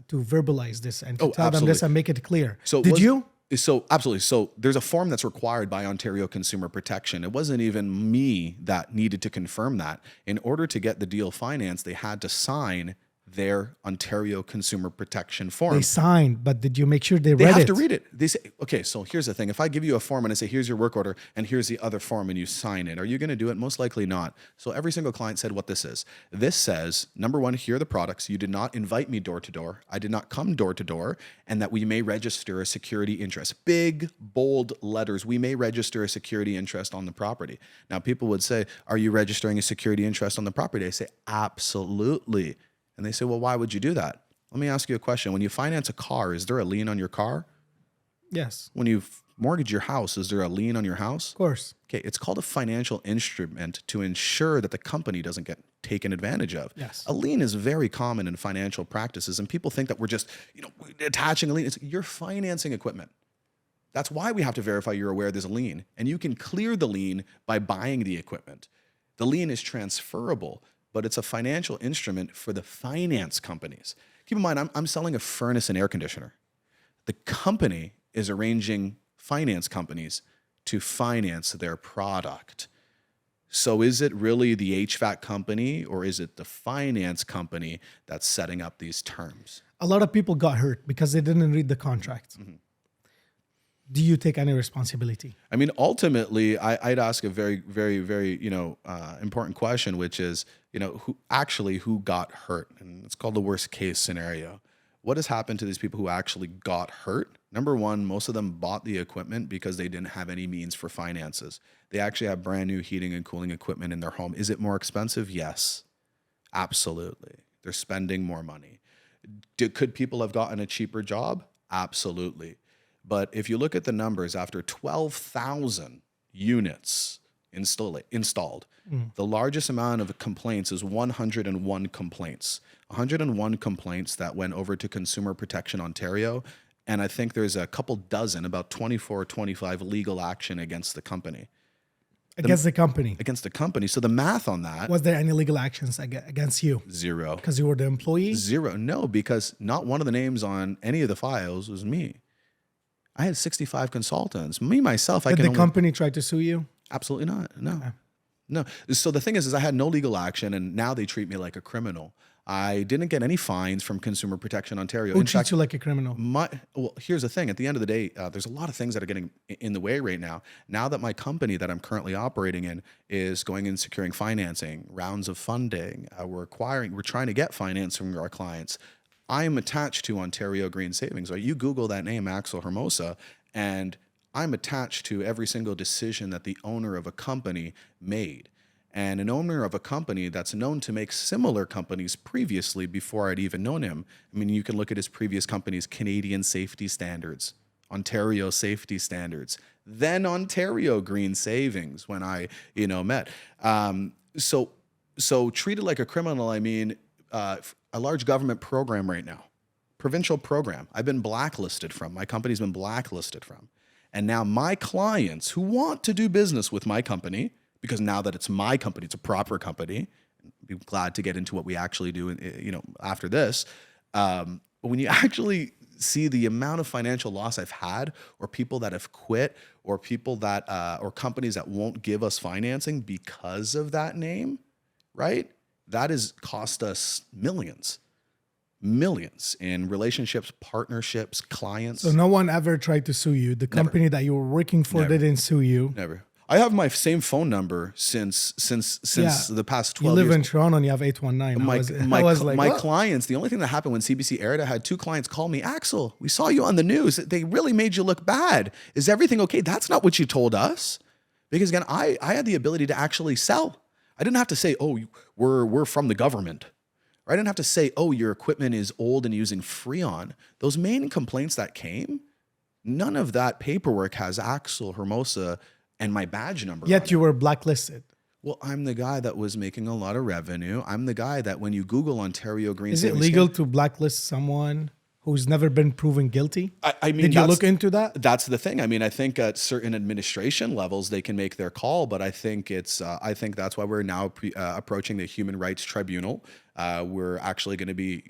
to verbalize this and to tell them this and make it clear. So Did you? So absolutely. So there's a form that's required by Ontario Consumer Protection. It wasn't even me that needed to confirm that. In order to get the deal financed, they had to sign their Ontario Consumer Protection form. They signed, but did you make sure they read it? They have to read it. They say, okay, so here's the thing. If I give you a form and I say, here's your work order and here's the other form and you sign it, are you going to do it? Most likely not. So every single client said what this is. This says, number one, here are the products. You did not invite me door to door. I did not come door to door, and that we may register a security interest. Big, bold letters. We may register a security interest on the property. Now, people would say, are you registering a security interest on the property? I say, absolutely. And they say, well, why would you do that? Let me ask you a question. When you finance a car, is there a lien on your car? Yes. When you mortgage your house, is there a lien on your house? Of course. Okay, it's called a financial instrument to ensure that the company doesn't get taken advantage of. Yes. A lien is very common in financial practices, and people think that we're just, attaching a lien. You're financing equipment. That's why we have to verify you're aware there's a lien, and you can clear the lien by buying the equipment. The lien is transferable, but it's a financial instrument for the finance companies. Keep in mind, I'm selling a furnace and air conditioner. The company is arranging finance companies to finance their product. So is it really the HVAC company or is it the finance company that's setting up these terms? A lot of people got hurt because they didn't read the contract. Do you take any responsibility? I mean, ultimately, I'd ask a very, very, very, important question, which is, who got hurt? And it's called the worst case scenario. What has happened to these people who actually got hurt? Number one, most of them bought the equipment because they didn't have any means for finances. They actually have brand new heating and cooling equipment in their home. Is it more expensive? Yes, absolutely. They're spending more money. Could people have gotten a cheaper job? Absolutely. But if you look at the numbers, after 12,000 units installed, the largest amount of complaints is 101 complaints. 101 complaints that went over to Consumer Protection Ontario. And I think there's a couple dozen, about 24 or 25 legal action against the company. Against the company? Against the company. So the math on that. Was there any legal actions against you? Zero. Because you were the employee? Zero. No, because not one of the names on any of the files was me. I had 65 consultants. Me, myself, Did the company try to sue you? Absolutely not. No. No. So the thing is I had no legal action, and now they treat me like a criminal. I didn't get any fines from Consumer Protection Ontario. Who treats you like a criminal? Well, here's the thing. At the end of the day, there's a lot of things that are getting in the way right now. Now that my company that I'm currently operating in is going and securing financing, rounds of funding, we're trying to get finance from our clients. I'm attached to Ontario Green Savings. Right? You Google that name, Axel Hermosa, and I'm attached to every single decision that the owner of a company made. And an owner of a company that's known to make similar companies previously before I'd even known him. I mean, you can look at his previous companies, Canadian Safety Standards, Ontario Safety Standards, then Ontario Green Savings when I, met. So treated like a criminal, I mean, a large government program right now, provincial program. I've been blacklisted from, my company's been blacklisted from. And now my clients who want to do business with my company, because now that it's my company, it's a proper company, I'd be glad to get into what we actually do, after this. But when you actually see the amount of financial loss I've had, or people that have quit, or people that, or companies that won't give us financing because of that name, right? That has cost us millions. millions in relationships, partnerships, clients. So no one ever tried to sue you. The company that you were working for Never. didn't sue you. Never. I have my same phone number since the past 12 You live years. in Toronto and you have 819. My clients, the only thing that happened when CBC aired, I had 2 clients call me, Axel, we saw you on the news. They really made you look bad. Is everything okay? That's not what you told us. Because again, I had the ability to actually sell. I didn't have to say, oh, we're from the government. Or I didn't have to say, oh, your equipment is old and using Freon. Those main complaints that came, none of that paperwork has Axel Hermosa and my badge number. Yet you were blacklisted. Well, I'm the guy that was making a lot of revenue. I'm the guy that when you Google Ontario Green Is it Savings legal Scheme- to blacklist someone who's never been proven guilty? I mean, did you look into that? That's the thing. I mean, I think at certain administration levels they can make their call, but I think it's. I think that's why we're now approaching the Human Rights Tribunal. We're actually going to be,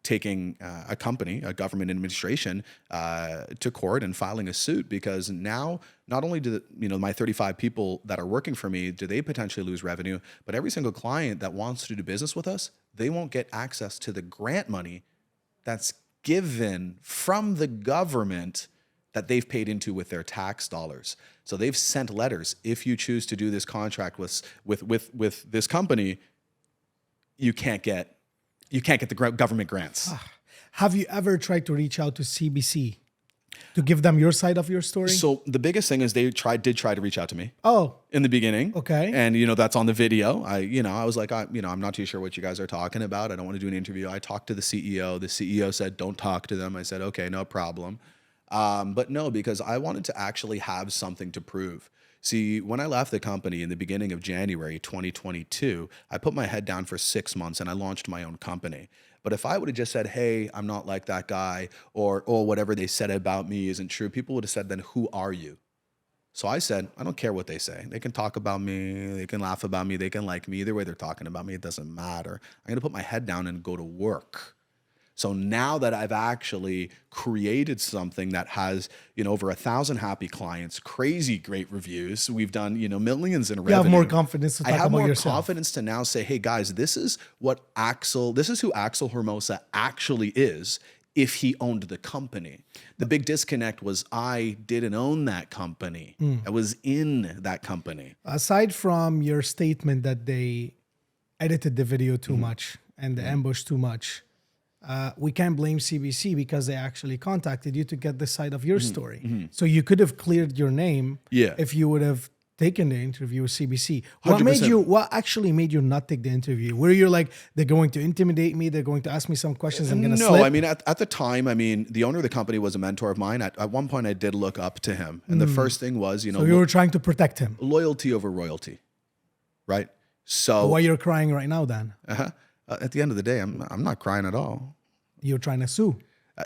taking a company, a government administration, to court and filing a suit because now not only do my 35 people that are working for me do they potentially lose revenue, but every single client that wants to do business with us, they won't get access to the grant money that's given from the government that they've paid into with their tax dollars. So they've sent letters. If you choose to do this contract with this company, you can't get the government grants. Have you ever tried to reach out to CBC to give them your side of your story? So the biggest thing is they did try to reach out to me. Oh, in the beginning. Okay. And that's on the video. I was like, I'm not too sure what you guys are talking about. I don't want to do an interview. I talked to the CEO. The CEO said, don't talk to them. I said, okay, no problem. But no, because I wanted to actually have something to prove. See, when I left the company in the beginning of January 2022, I put my head down for 6 months and I launched my own company. But if I would have just said, hey, I'm not like that guy, or whatever they said about me isn't true, people would have said, then who are you? So I said, I don't care what they say. They can talk about me, they can laugh about me, they can like me. Either way they're talking about me, it doesn't matter. I'm going to put my head down and go to work. So now that I've actually created something that has, over 1,000 happy clients, crazy great reviews, we've done, millions in revenue. You have more confidence to talk I have about more yourself. confidence to now say, hey guys, this is who Axel Hermosa actually is if he owned the company. The big disconnect was I didn't own that company. I was in that company. Aside from your statement that they edited the video too much and the ambush too much, we can't blame CBC because they actually contacted you to get the side of your story. So you could have cleared your name if you would have taken the interview with CBC. What actually made you not take the interview? Were you like, they're going to intimidate me, they're going to ask me some questions, I'm going to slip? No, I mean, at the time, the owner of the company was a mentor of mine. At one point, I did look up to him. And the first thing was, So you were trying to protect him. Loyalty over royalty, right? So But why you're crying right now then? At the end of the day, I'm not crying at all. You're trying to sue.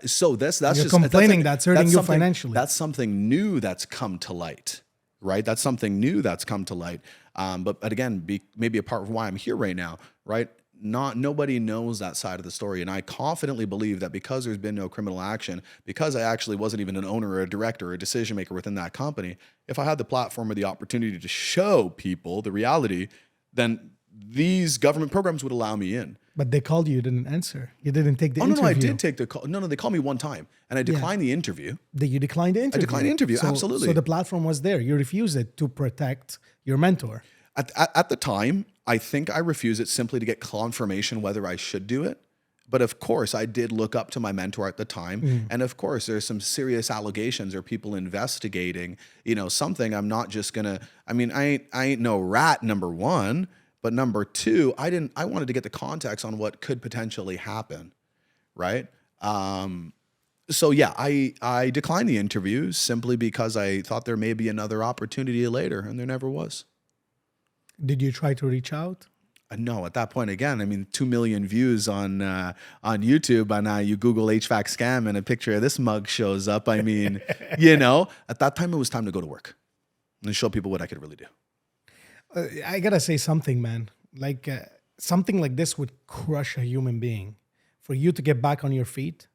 So that's You're just complaining that's hurting you financially. That's something new that's come to light, right? That's something new that's come to light. But again, maybe a part of why I'm here right now, right? Nobody knows that side of the story. And I confidently believe that because there's been no criminal action, because I actually wasn't even an owner or a director or a decision maker within that company, if I had the platform or the opportunity to show people the reality, then these government programs would allow me in. But they called you, you didn't answer. You didn't take the interview. No, I did take the call. No, they called me one time and I declined the interview. You declined the interview? I declined the interview, absolutely. So the platform was there. You refused it to protect your mentor. At the time, I think I refused it simply to get confirmation whether I should do it. But of course, I did look up to my mentor at the time. And of course, there's some serious allegations or people investigating, something. I'm not just going to, I ain't no rat, number one. But number two, I wanted to get the context on what could potentially happen, right? So yeah, I declined the interview simply because I thought there may be another opportunity later, and there never was. Did you try to reach out? No, at that point, again, 2 million views on YouTube, and you Google HVAC scam and a picture of this mug shows up. At that time, it was time to go to work and show people what I could really do. I gotta say something, man. Like something like this would crush a human being. For you to get back on your feet,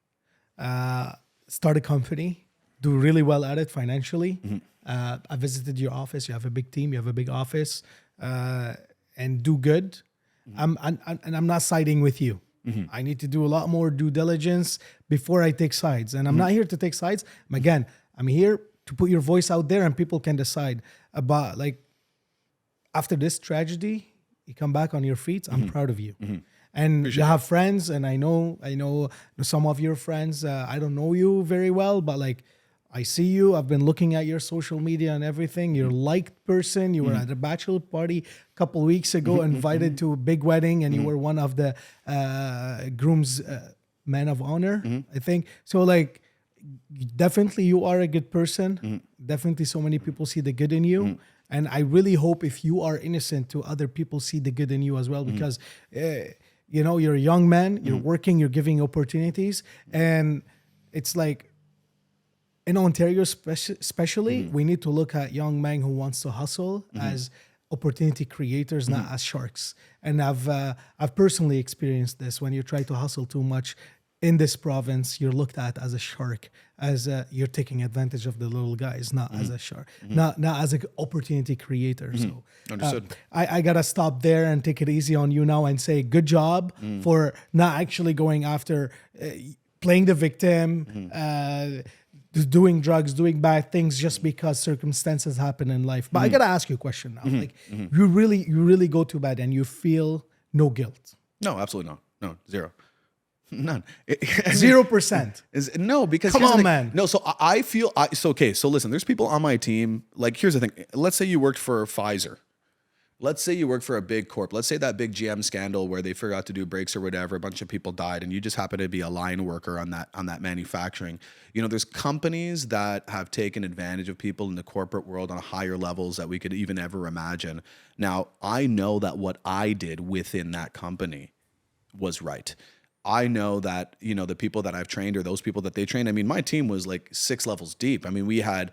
start a company, do really well at it financially. I visited your office. You have a big team. You have a big office, and do good. I'm not siding with you. I need to do a lot more due diligence before I take sides. And I'm not here to take sides. Again, I'm here to put your voice out there and people can decide about, like, after this tragedy, you come back on your feet. I'm proud of you. And you have friends, and I know some of your friends. I don't know you very well, but like, I see you. I've been looking at your social media and everything. You're a liked person. You were at a bachelor party a couple of weeks ago, invited to a big wedding, and you were one of the groom's men of honor, I think. So like, definitely you are a good person. Definitely so many people see the good in you. And I really hope if you are innocent to other people see the good in you as well, because you're a young man, you're working, you're giving opportunities. And it's like, in Ontario especially, we need to look at young men who wants to hustle as opportunity creators, not as sharks. And I've personally experienced this. When you try to hustle too much in this province, you're looked at as a shark, as you're taking advantage of the little guys, not as a shark, not as an opportunity creator. So Understood. I gotta stop there and take it easy on you now and say good job for not actually going after playing the victim, doing drugs, doing bad things just because circumstances happen in life. But I gotta ask you a question now. Like, you really go to bed and you feel no guilt? No, absolutely not. No, zero. None. 0%. No, because come on, man. No, so I feel so. Okay, so listen. There's people on my team. Like, here's the thing. Let's say you worked for Pfizer. Let's say you work for a big corp. Let's say that big GM scandal where they forgot to do brakes or whatever, a bunch of people died, and you just happen to be a line worker on that manufacturing. There's companies that have taken advantage of people in the corporate world on higher levels that we could even ever imagine. Now, I know that what I did within that company was right. I know that, the people that I've trained or those people that they trained, I mean, my team was like 6 levels deep. I mean, we had,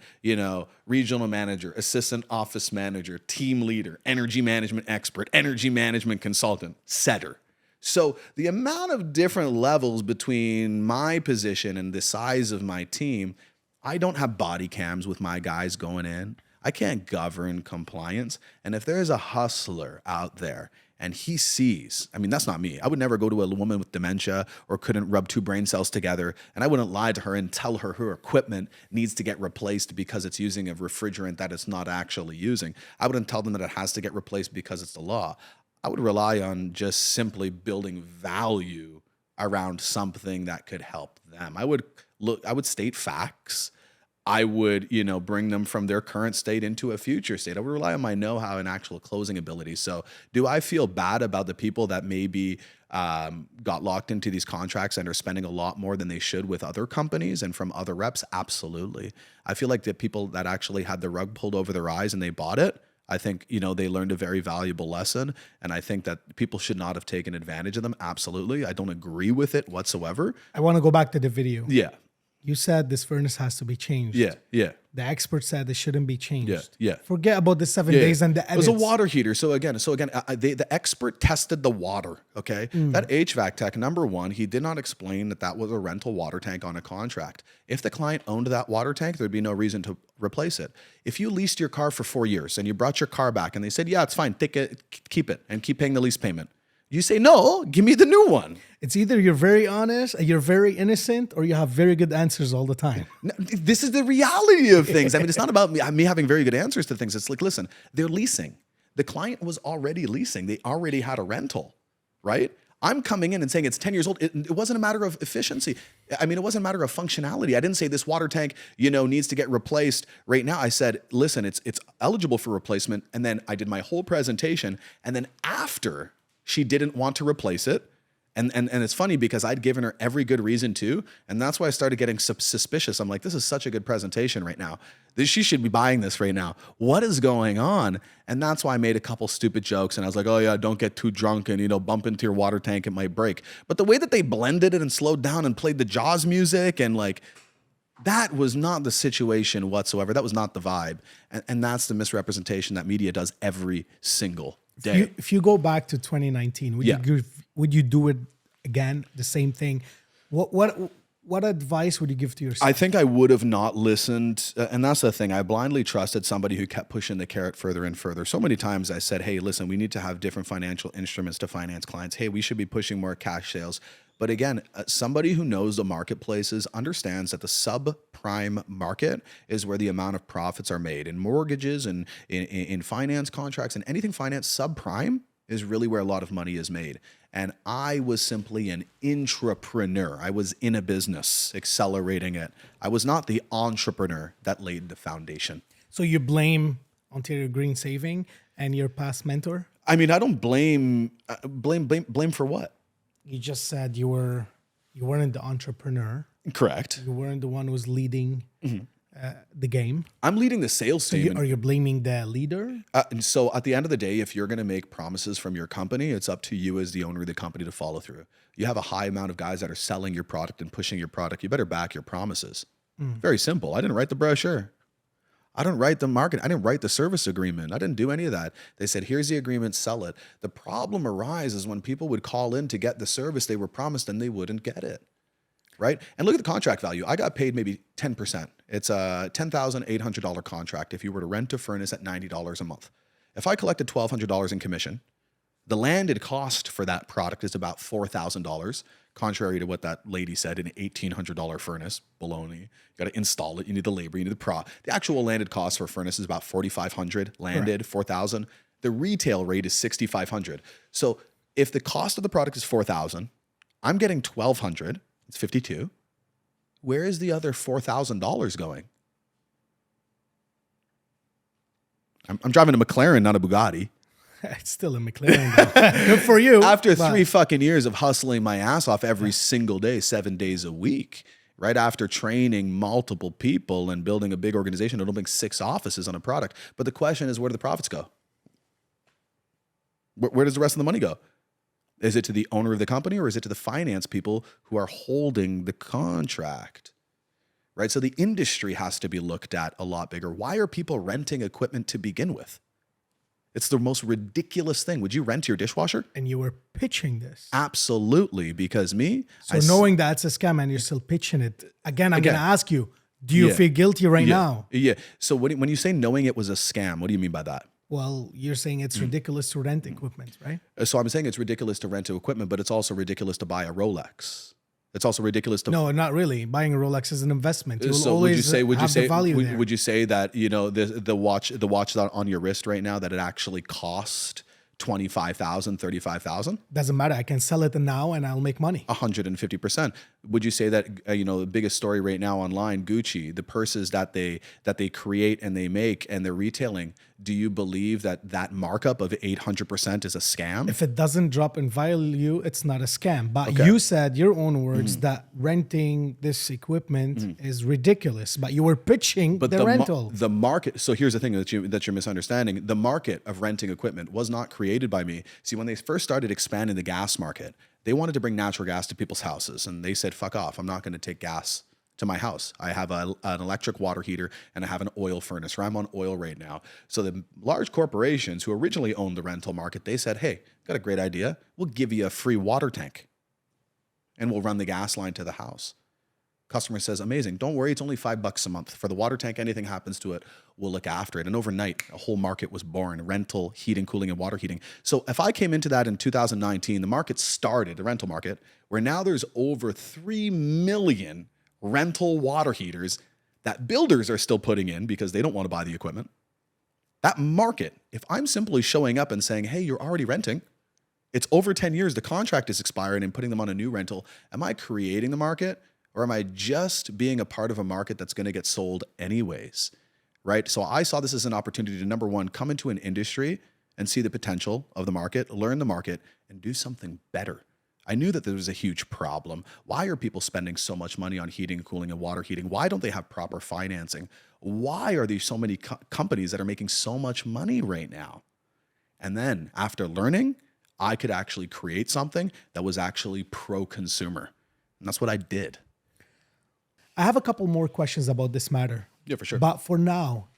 regional manager, assistant office manager, team leader, energy management expert, energy management consultant, setter. So the amount of different levels between my position and the size of my team, I don't have body cams with my guys going in. I can't govern compliance. And if there's a hustler out there and he sees, I mean, that's not me. I would never go to a woman with dementia or couldn't rub 2 brain cells together, and I wouldn't lie to her and tell her her equipment needs to get replaced because it's using a refrigerant that it's not actually using. I wouldn't tell them that it has to get replaced because it's the law. I would rely on just simply building value around something that could help them. I would state facts. I would, bring them from their current state into a future state. I would rely on my know-how and actual closing ability. So do I feel bad about the people that maybe got locked into these contracts and are spending a lot more than they should with other companies and from other reps? Absolutely. I feel like the people that actually had the rug pulled over their eyes and they bought it, I think, they learned a very valuable lesson. And I think that people should not have taken advantage of them. Absolutely. I don't agree with it whatsoever. I want to go back to the video. Yeah. You said this furnace has to be changed. Yeah. The expert said it shouldn't be changed. Yeah. Forget about the 7 days and the edits. It was a water heater. So again, the expert tested the water, okay? That HVAC tech, number one, he did not explain that was a rental water tank on a contract. If the client owned that water tank, there'd be no reason to replace it. If you leased your car for 4 years and you brought your car back and they said, yeah, it's fine, take it, keep it, and keep paying the lease payment. You say, no, give me the new one. It's either you're very honest, you're very innocent, or you have very good answers all the time. No, this is the reality of things. I mean, it's not about me having very good answers to things. It's like, listen, they're leasing. The client was already leasing. They already had a rental, right? I'm coming in and saying it's 10 years old. It wasn't a matter of efficiency. I mean, it wasn't a matter of functionality. I didn't say this water tank, needs to get replaced right now. I said, listen, it's eligible for replacement. And then I did my whole presentation. And then after she didn't want to replace it. And it's funny because I'd given her every good reason to. And that's why I started getting suspicious. I'm like, this is such a good presentation right now. She should be buying this right now. What is going on? And that's why I made a couple stupid jokes. And I was like, oh yeah, don't get too drunk and, bump into your water tank. It might break. But the way that they blended it and slowed down and played the Jaws music and that was not the situation whatsoever. That was not the vibe. And that's the misrepresentation that media does every single day. If you go back to 2019, would you do it again? The same thing? What What advice would you give to yourself? I think I would have not listened. And that's the thing. I blindly trusted somebody who kept pushing the carrot further and further. So many times I said, hey, listen, we need to have different financial instruments to finance clients. Hey, we should be pushing more cash sales. But again, somebody who knows the marketplaces understands that the subprime market is where the amount of profits are made. In mortgages and in finance contracts and anything finance, subprime is really where a lot of money is made. And I was simply an intrapreneur. I was in a business, accelerating it. I was not the entrepreneur that laid the foundation. So you blame Ontario Green Saving and your past mentor? I mean, I don't blame for what? You just said you weren't the entrepreneur. Correct. You weren't the one who was leading the game. I'm leading the sales team. Are you blaming the leader? And so at the end of the day, if you're going to make promises from your company, it's up to you as the owner of the company to follow through. You have a high amount of guys that are selling your product and pushing your product. You better back your promises. Very simple. I didn't write the brochure. I didn't write the market. I didn't write the service agreement. I didn't do any of that. They said, here's the agreement, sell it. The problem arises when people would call in to get the service they were promised and they wouldn't get it. Right? And look at the contract value. I got paid maybe 10%. It's a $10,800 contract if you were to rent a furnace at $90 a month. If I collected $1,200 in commission, the landed cost for that product is about $4,000, contrary to what that lady said, an $1,800 furnace. Baloney. You got to install it. You need the labor. You need the The actual landed cost for a furnace is about $4,500. Landed, $4,000. The retail rate is $6,500. So if the cost of the product is $4,000, I'm getting $1,200. It's $52. Where is the other $4,000 going? I'm driving a McLaren, not a Bugatti. It's still a McLaren. Good for you. After 3 fucking years of hustling my ass off every single day, 7 days a week, right after training multiple people and building a big organization, opening 6 offices on a product. But the question is, where do the profits go? Where does the rest of the money go? Is it to the owner of the company or is it to the finance people who are holding the contract? Right? So the industry has to be looked at a lot bigger. Why are people renting equipment to begin with? It's the most ridiculous thing. Would you rent your dishwasher? And you were pitching this. Absolutely, because me. So knowing that's a scam and you're still pitching it. Again, I'm going to ask you, do you feel guilty right now? Yeah. So when you say knowing it was a scam, what do you mean by that? Well, you're saying it's ridiculous to rent equipment, right? So I'm saying it's ridiculous to rent equipment, but it's also ridiculous to buy a Rolex. It's also ridiculous to... No, not really. Buying a Rolex is an investment. You'll so always the value there. Would you say that, you know, the watch that on your wrist right now, that it actually cost $25,000, $35,000? Doesn't matter. I can sell it now and I'll make money. 150%. Would you say that, you know, the biggest story right now online, Gucci, the purses that they create and they make and they're retailing, do you believe that markup of 800% is a scam? If it doesn't drop in value, it's not a scam. But you said your own words that renting this equipment is ridiculous. But you were pitching the rental. The market. So here's the thing that you're misunderstanding. The market of renting equipment was not created by me. See, when they first started expanding the gas market, they wanted to bring natural gas to people's houses. And they said, fuck off. I'm not going to take gas to my house. I have an electric water heater and I have an oil furnace, or I'm on oil right now. So the large corporations who originally owned the rental market, they said, hey, got a great idea. We'll give you a free water tank and we'll run the gas line to the house. Customer says, amazing. Don't worry. It's only $5 a month for the water tank. Anything happens to it, we'll look after it. And overnight, a whole market was born: rental, heating, cooling, and water heating. So if I came into that in 2019, the market started, the rental market, where now there's over 3 million rental water heaters that builders are still putting in because they don't want to buy the equipment. That market, if I'm simply showing up and saying, hey, you're already renting, it's over 10 years, the contract is expiring, and putting them on a new rental, am I creating the market, or am I just being a part of a market that's going to get sold anyways? Right? So I saw this as an opportunity to, number one, come into an industry and see the potential of the market, learn the market, and do something better. I knew that there was a huge problem. Why are people spending so much money on heating, cooling, and water heating? Why don't they have proper financing? Why are there so many companies that are making so much money right now? And then after learning, I could actually create something that was actually pro-consumer. And that's what I did. I have a couple more questions about this matter. Yeah, for sure. But for now,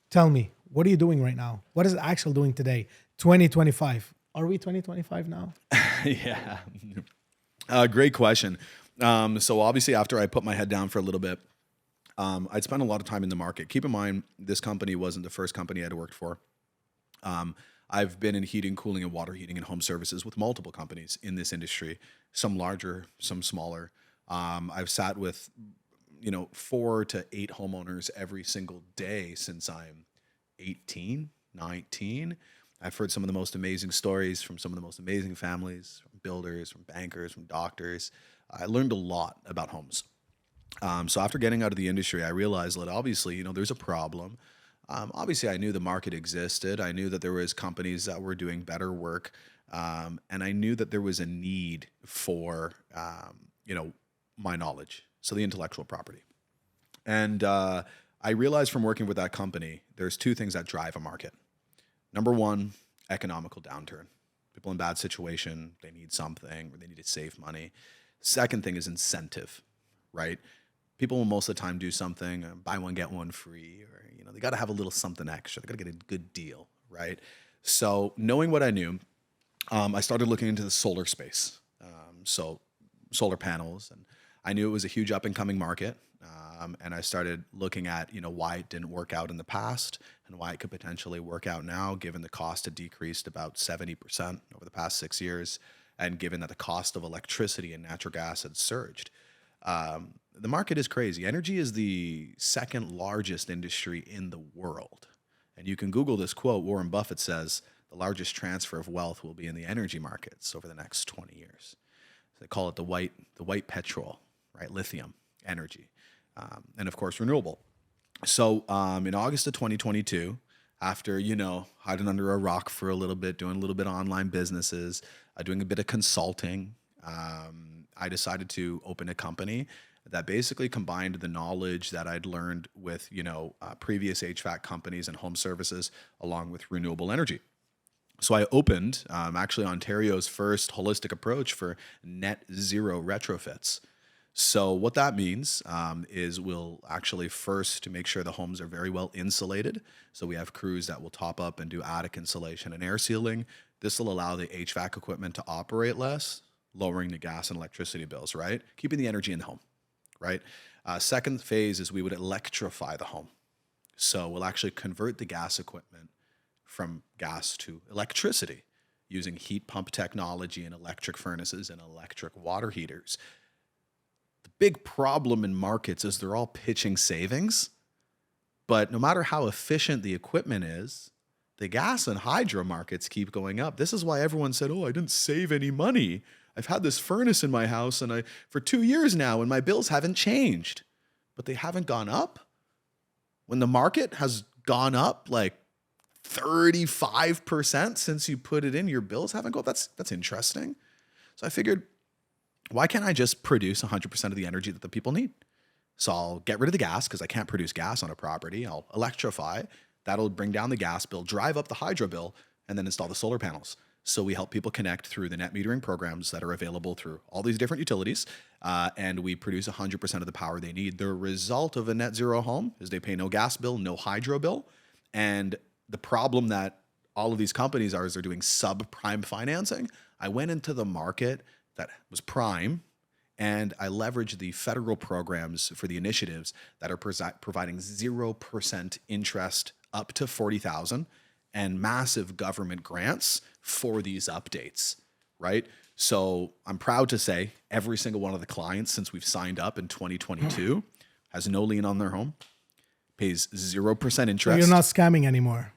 tell me, what are you doing right now? What is Axel doing today? 2025. Are we 2025 now? Yeah. Great question. So obviously after I put my head down for a little bit, I'd spent a lot of time in the market. Keep in mind, this company wasn't the first company I'd worked for. I've been in heating, cooling, and water heating and home services with multiple companies in this industry, some larger, some smaller. I've sat with, 4 to 8 homeowners every single day since I'm 18, 19. I've heard some of the most amazing stories from some of the most amazing families, from builders, from bankers, from doctors. I learned a lot about homes. So after getting out of the industry, I realized that obviously, there's a problem. Obviously, I knew the market existed. I knew that there was companies that were doing better work. And I knew that there was a need for, my knowledge. So the intellectual property. And I realized from working with that company, there's 2 things that drive a market. Number 1, economical downturn. People in bad situation, they need something or they need to save money. Second thing is incentive, right? People will most of the time do something, buy one, get one free, or, they got to have a little something extra. They got to get a good deal, right? So knowing what I knew, I started looking into the solar space. So solar panels, and I knew it was a huge up and coming market. And I started looking at, why it didn't work out in the past and why it could potentially work out now, given the cost had decreased about 70% over the past 6 years. And given that the cost of electricity and natural gas had surged. The market is crazy. Energy is the second largest industry in the world. And you can Google this quote. Warren Buffett says the largest transfer of wealth will be in the energy markets over the next 20 years. So they call it the white petrol, right? Lithium energy. And of course, renewable. So in August of 2022, after, hiding under a rock for a little bit, doing a little bit of online businesses, doing a bit of consulting, I decided to open a company that basically combined the knowledge that I'd learned with, previous HVAC companies and home services along with renewable energy. So I opened actually Ontario's first holistic approach for net zero retrofits. So what that means is we'll actually first make sure the homes are very well insulated. So we have crews that will top up and do attic insulation and air sealing. This will allow the HVAC equipment to operate less, lowering the gas and electricity bills, right? Keeping the energy in the home, right? Second phase is we would electrify the home. So we'll actually convert the gas equipment from gas to electricity using heat pump technology and electric furnaces and electric water heaters. The big problem in markets is they're all pitching savings, but no matter how efficient the equipment is, the gas and hydro markets keep going up. This is why everyone said, I didn't save any money. I've had this furnace in my house for 2 years now and my bills haven't changed, but they haven't gone up. When the market has gone up like 35% since you put it in, your bills haven't gone up. That's interesting. So I figured, why can't I just produce 100% of the energy that the people need? So I'll get rid of the gas because I can't produce gas on a property. I'll electrify. That'll bring down the gas bill, drive up the hydro bill, and then install the solar panels. So we help people connect through the net metering programs that are available through all these different utilities, and we produce 100% of the power they need. The result of a net zero home is they pay no gas bill, no hydro bill, and the problem that all of these companies are is they're doing subprime financing. I went into the market that was prime, and I leveraged the federal programs for the initiatives that are providing 0% interest up to $40,000 and massive government grants for these updates, right? So I'm proud to say every single one of the clients since we've signed up in 2022 has no lien on their home, pays 0% interest. So you're not scamming anymore.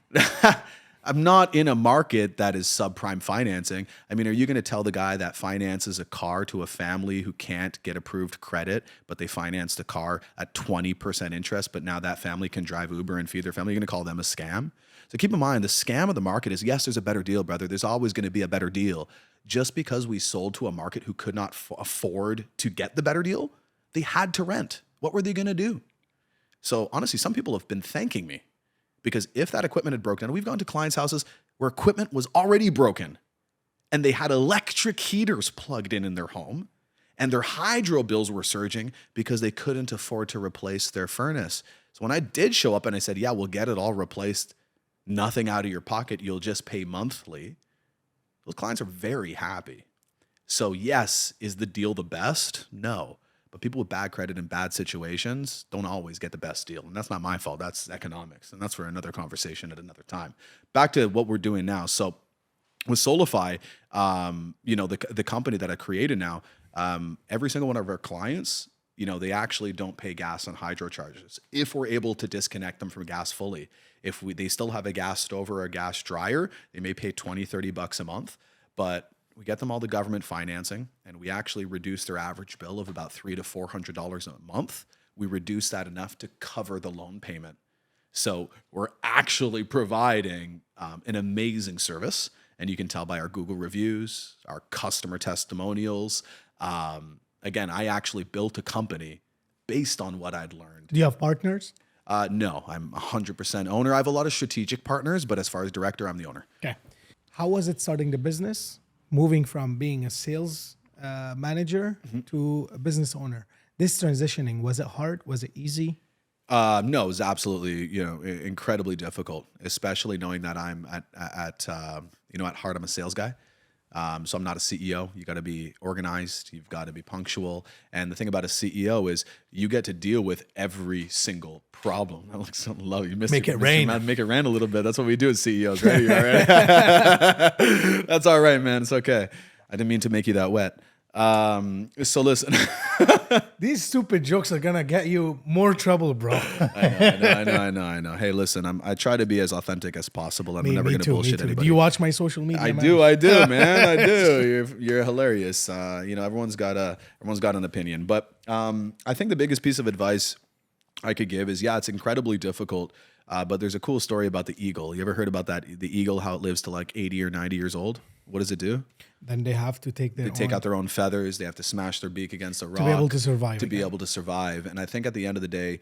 I'm not in a market that is subprime financing. I mean, are you going to tell the guy that finances a car to a family who can't get approved credit, but they financed the car at 20% interest, but now that family can drive Uber and feed their family? You're going to call them a scam? So keep in mind, the scam of the market is, yes, there's a better deal, brother. There's always going to be a better deal. Just because we sold to a market who could not afford to get the better deal, they had to rent. What were they going to do? So honestly, some people have been thanking me. Because if that equipment had broken down, we've gone to clients' houses where equipment was already broken and they had electric heaters plugged in their home and their hydro bills were surging because they couldn't afford to replace their furnace. So when I did show up and I said, yeah, we'll get it all replaced, nothing out of your pocket, you'll just pay monthly, those clients are very happy. So yes, is the deal the best? No. But people with bad credit in bad situations don't always get the best deal. And that's not my fault. That's economics. And that's for another conversation at another time. Back to what we're doing now. So with Solify, the company that I created now, every single one of our clients, they actually don't pay gas on hydro charges. If we're able to disconnect them from gas fully, if they still have a gas stove or a gas dryer, they may pay $20-$30 a month, but we get them all the government financing, and we actually reduce their average bill of about $300 to $400 a month. We reduce that enough to cover the loan payment. So we're actually providing an amazing service, and you can tell by our Google reviews, our customer testimonials. Again, I actually built a company based on what I'd learned. Do you have partners? No, I'm 100% owner. I have a lot of strategic partners, but as far as director, I'm the owner. Okay. How was it starting the business? Moving from being a sales manager to a business owner. This transitioning, was it hard? Was it easy? No, it was absolutely, incredibly difficult, especially knowing that I'm at heart, I'm a sales guy. So I'm not a CEO. You got to be organized. You've got to be punctual. And the thing about a CEO is you get to deal with every single problem. That looks so low. You missed Make it rain. Make it rain a little bit. That's what we do as CEOs, right? You all right? That's all right, man. It's okay. I didn't mean to make you that wet. So listen. These stupid jokes are gonna get you more trouble, bro. I know. Hey, listen, I try to be as authentic as possible. I'm never gonna bullshit anybody. Do you watch my social media? I do, man. I do. You're hilarious. Everyone's got an opinion. But I think the biggest piece of advice I could give is, it's incredibly difficult. But there's a cool story about the eagle. You ever heard about that? The eagle, how it lives to like 80 or 90 years old? What does it do? Then they have to take take out their own feathers. They have to smash their beak against a rock to be able to survive. Be able to survive. And I think at the end of the day,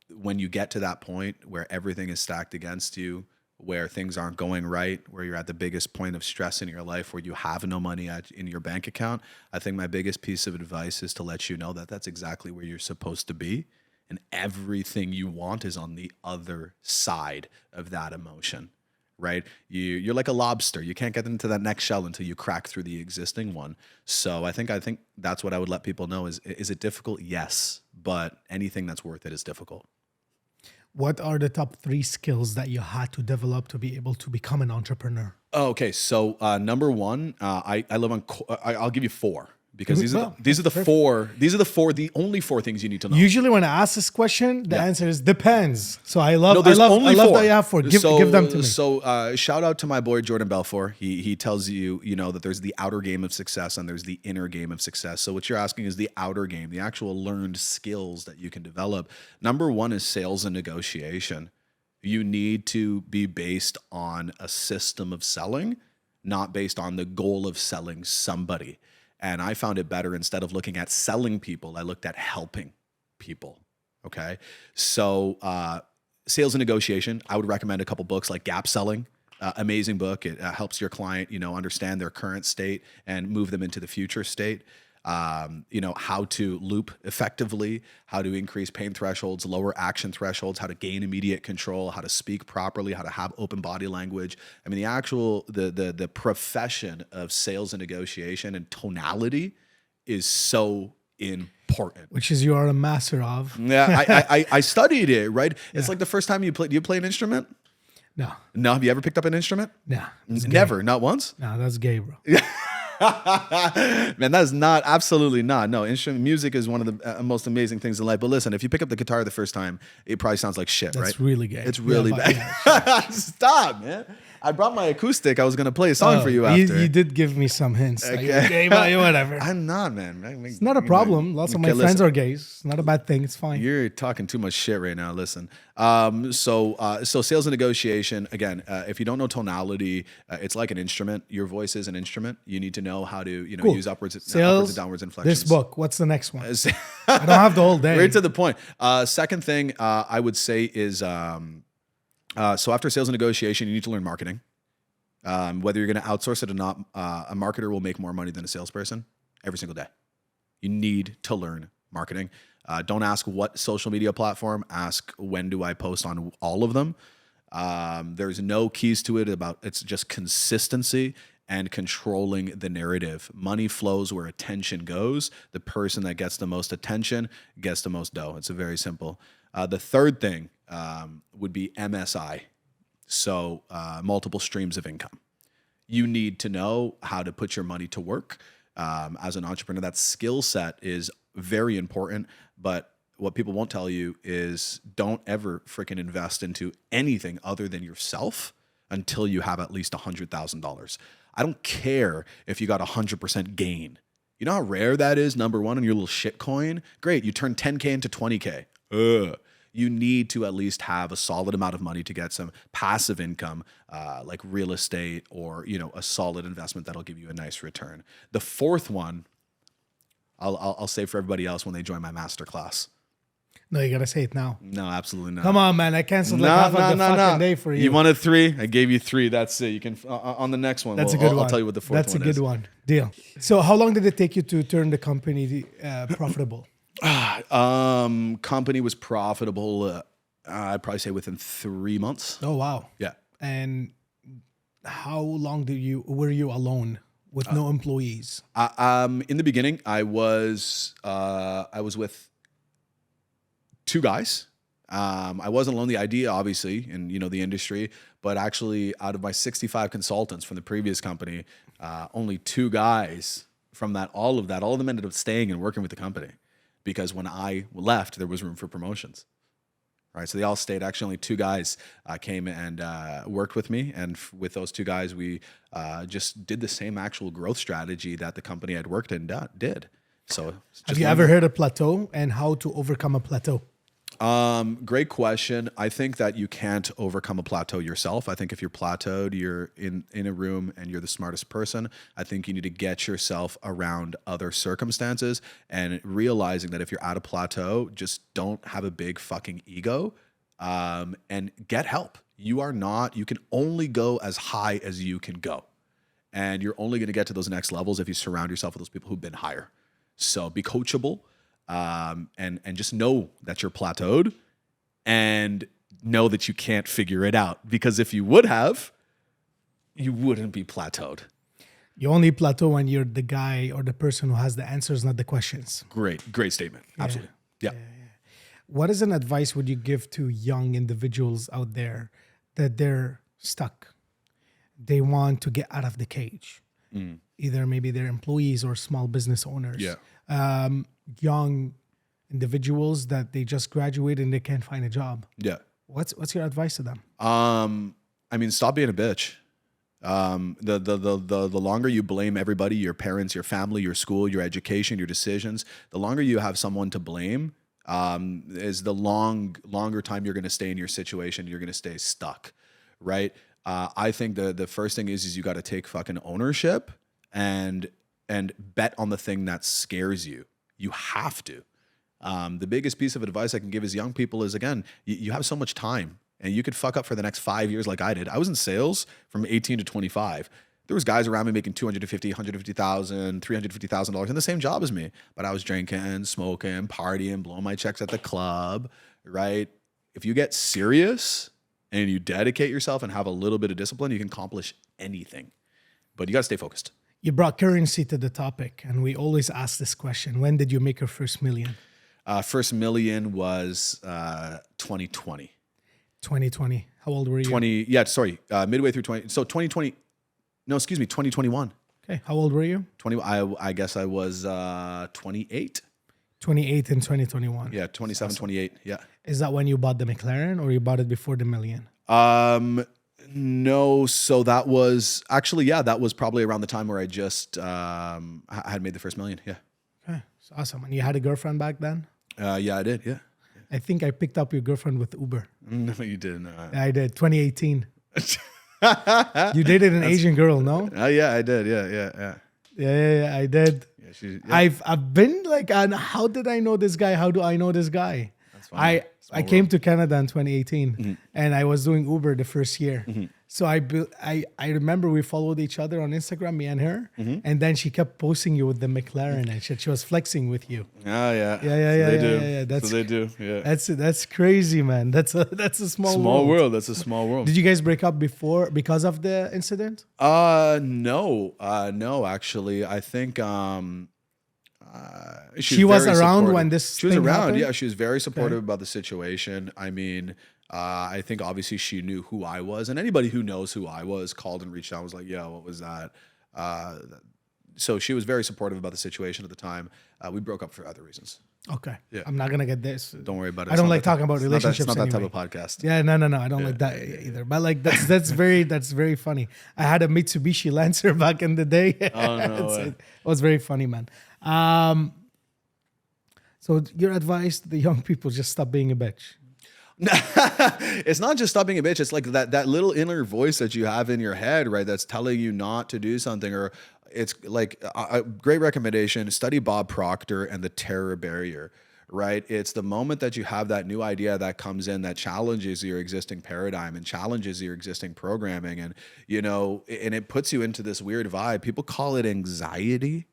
when you get to that point where everything is stacked against you, where things aren't going right, where you're at the biggest point of stress in your life, where you have no money in your bank account, I think my biggest piece of advice is to let you know that that's exactly where you're supposed to be. And everything you want is on the other side of that emotion, right? You're like a lobster. You can't get into that next shell until you crack through the existing one. So I think that's what I would let people know is it difficult? Yes, but anything that's worth it is difficult. What are the top 3 skills that you had to develop to be able to become an entrepreneur? Oh, okay. So number 1, I live on. I'll give you 4. Because these are the only 4 things you need to know. Usually when I ask this question, the answer is depends. So I love that you have 4. Give them to me. So shout out to my boy Jordan Belfort. He tells you, that there's the outer game of success and there's the inner game of success. So what you're asking is the outer game, the actual learned skills that you can develop. Number 1 is sales and negotiation. You need to be based on a system of selling, not based on the goal of selling somebody. And I found it better, instead of looking at selling people, I looked at helping people. Okay. So sales and negotiation, I would recommend a couple books like Gap Selling. Amazing book. It helps your client, understand their current state and move them into the future state. How to loop effectively, how to increase pain thresholds, lower action thresholds, how to gain immediate control, how to speak properly, how to have open body language. I mean, the profession of sales and negotiation and tonality is so important. Which is you are a master of. Yeah, I studied it, right? Yeah. It's like the first time do you play an instrument? No. No, have you ever picked up an instrument? No. Never, not once? No, that's gay, bro. Man, that is absolutely not. No, instrument music is one of the most amazing things in life. But listen, if you pick up the guitar the first time, it probably sounds like shit, right? That's really gay. It's really bad. Stop, man. I brought my acoustic. I was going to play a song for you after. You did give me some hints. Okay. Like, gay, whatever. I'm not, man. It's not a problem. Lots of my friends are gays. It's not a bad thing. It's fine. You're talking too much shit right now. Listen. So sales and negotiation, again, if you don't know tonality, it's like an instrument. Your voice is an instrument. You need to know how to, use upwards and downwards inflections. This book, what's the next one? I don't have the whole day. Right to the point. Second thing I would say is, so after sales and negotiation, you need to learn marketing. Whether you're going to outsource it or not, a marketer will make more money than a salesperson every single day. You need to learn marketing. Don't ask what social media platform. Ask when do I post on all of them. There's no keys to it. It's just consistency and controlling the narrative. Money flows where attention goes. The person that gets the most attention gets the most dough. It's a very simple. The third thing would be MSI. So multiple streams of income. You need to know how to put your money to work. As an entrepreneur, that skill set is very important. But what people won't tell you is don't ever freaking invest into anything other than yourself until you have at least $100,000. I don't care if you got 100% gain. You know how rare that is, number one, on your little shit coin? Great, you turn 10K into 20K. You need to at least have a solid amount of money to get some passive income, like real estate or, a solid investment that'll give you a nice return. The fourth one, I'll save for everybody else when they join my masterclass. No, you gotta say it now. No, absolutely not. Come on, man. I canceled half of the fucking day for you. You wanted 3. I gave you 3. That's it. You can on the next one. That's a good one. I'll tell you what the fourth one is. That's a good one. Deal. So how long did it take you to turn the company profitable? Company was profitable. I'd probably say within 3 months. Oh wow. Yeah. And how long were you alone with no employees? In the beginning, I was with 2 guys. I wasn't alone. The idea, obviously, in the industry, but actually, out of my 65 consultants from the previous company, only 2 guys from all of them ended up staying and working with the company, because when I left, there was room for promotions. Right, so they all stayed. Actually, only 2 guys came and worked with me, and with those 2 guys, we just did the same actual growth strategy that the company I'd worked in did. So, have you ever heard of plateau and how to overcome a plateau? Great question. I think that you can't overcome a plateau yourself. I think if you're plateaued, you're in a room and you're the smartest person. I think you need to get yourself around other circumstances and realizing that if you're at a plateau, just don't have a big fucking ego, and get help. You can only go as high as you can go. And you're only going to get to those next levels if you surround yourself with those people who've been higher. So be coachable. And just know that you're plateaued, and know that you can't figure it out, because if you would have, you wouldn't be plateaued. You only plateau when you're the guy or the person who has the answers, not the questions. Great statement. Absolutely. Yeah. What is an advice would you give to young individuals out there that they're stuck? They want to get out of the cage. Either maybe they're employees or small business owners. Yeah. Young individuals that they just graduated and they can't find a job. Yeah. What's your advice to them? Stop being a bitch. The longer you blame everybody, your parents, your family, your school, your education, your decisions, the longer you have someone to blame, is the longer time you're going to stay in your situation. You're going to stay stuck, right? I think the first thing is you got to take fucking ownership and bet on the thing that scares you. You have to. The biggest piece of advice I can give as young people is, again, you have so much time, and you could fuck up for the next 5 years like I did. I was in sales from 18 to 25. There was guys around me making $250,000, $150,000, $350,000 in the same job as me, but I was drinking, smoking, partying, blowing my checks at the club, right? If you get serious and you dedicate yourself and have a little bit of discipline, you can accomplish anything. But you got to stay focused. You brought currency to the topic, and we always ask this question. When did you make your first million? First million was 2020. 2020. How old were you? Midway through 20. So 2021. Okay. How old were you? 20. I guess I was 28. 28 in 2021. Yeah, 27, awesome. 28. Yeah. Is that when you bought the McLaren, or you bought it before the million? No, so that was actually, that was probably around the time where I just had made the first million. Yeah. Okay, it's awesome. And you had a girlfriend back then? Yeah, I did. Yeah. I think I picked up your girlfriend with Uber. No, you didn't. I did. 2018. You dated an Asian girl, no? Yeah, I did. Yeah. Yeah, I did. Yeah, I've been like, how did I know this guy? How do I know this guy? That's fine. I came to Canada in 2018, and I was doing Uber the first year. So I remember we followed each other on Instagram, me and her, and then she kept posting you with the McLaren and shit. She was flexing with you. Oh yeah. Yeah. So That's they do. Yeah. That's crazy, man. That's a small world. That's a small world. Did you guys break up before because of the incident? No, actually, I think she was very around supportive. when this She was thing around. happened? Yeah, she was very supportive about the situation. I mean, I think obviously she knew who I was, and anybody who knows who I was called and reached out and was like, "Yo, what was that?" So she was very supportive about the situation at the time. We broke up for other reasons. Okay. Yeah. I'm not gonna get this. Don't worry about it. I don't like talking about relationships. It's not that type anyway. of podcast. Yeah, no. I don't like that either. But like that's very funny. I had a Mitsubishi Lancer back in the day. Oh no way. It was very funny, man. So your advice to the young people: just stop being a bitch. It's not just stop being a bitch. It's like that little inner voice that you have in your head, right? That's telling you not to do something. Or it's like a great recommendation: study Bob Proctor and the terror barrier. Right? It's the moment that you have that new idea that comes in that challenges your existing paradigm and challenges your existing programming, and and it puts you into this weird vibe. People call it anxiety,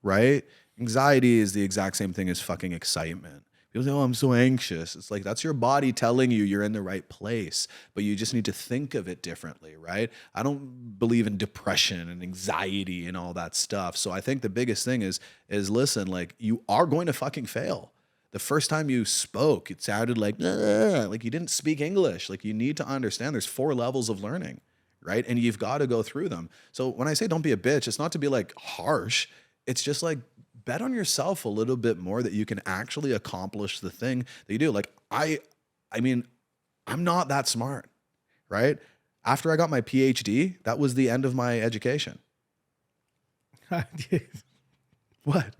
right? Anxiety is the exact same thing as fucking excitement. People say, "Oh, I'm so anxious." It's like, that's your body telling you you're in the right place, but you just need to think of it differently, right? I don't believe in depression and anxiety and all that stuff. So I think the biggest thing is listen, like, you are going to fucking fail. The first time you spoke, it sounded like you didn't speak English. Like, you need to understand there's 4 levels of learning, right? And you've got to go through them. So when I say don't be a bitch, it's not to be like harsh. It's just like, bet on yourself a little bit more that you can actually accomplish the thing that you do. Like, I mean, I'm not that smart, right? After I got my PhD, that was the end of my education. What?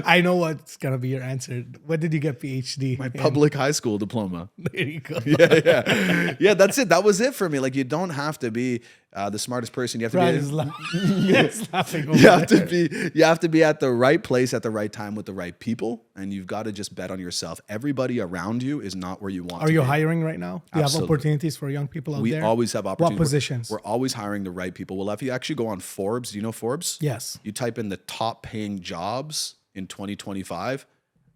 I know what's gonna be your answer. When did you get PhD? My public high school diploma. There you go. Yeah. That's it. That was it for me. Like, you don't have to be the smartest person. You have to Brad be. is laughing over You have there. to be at the right place at the right time with the right people, and you've got to just bet on yourself. Everybody around you is not where you want. Are you hiring right now? Do you have Absolutely. opportunities for young people out We there? always have opportunities. What positions? We're always hiring the right people. Well, if you actually go on Forbes, do you know Forbes? Yes. You type in the top paying jobs in 2025.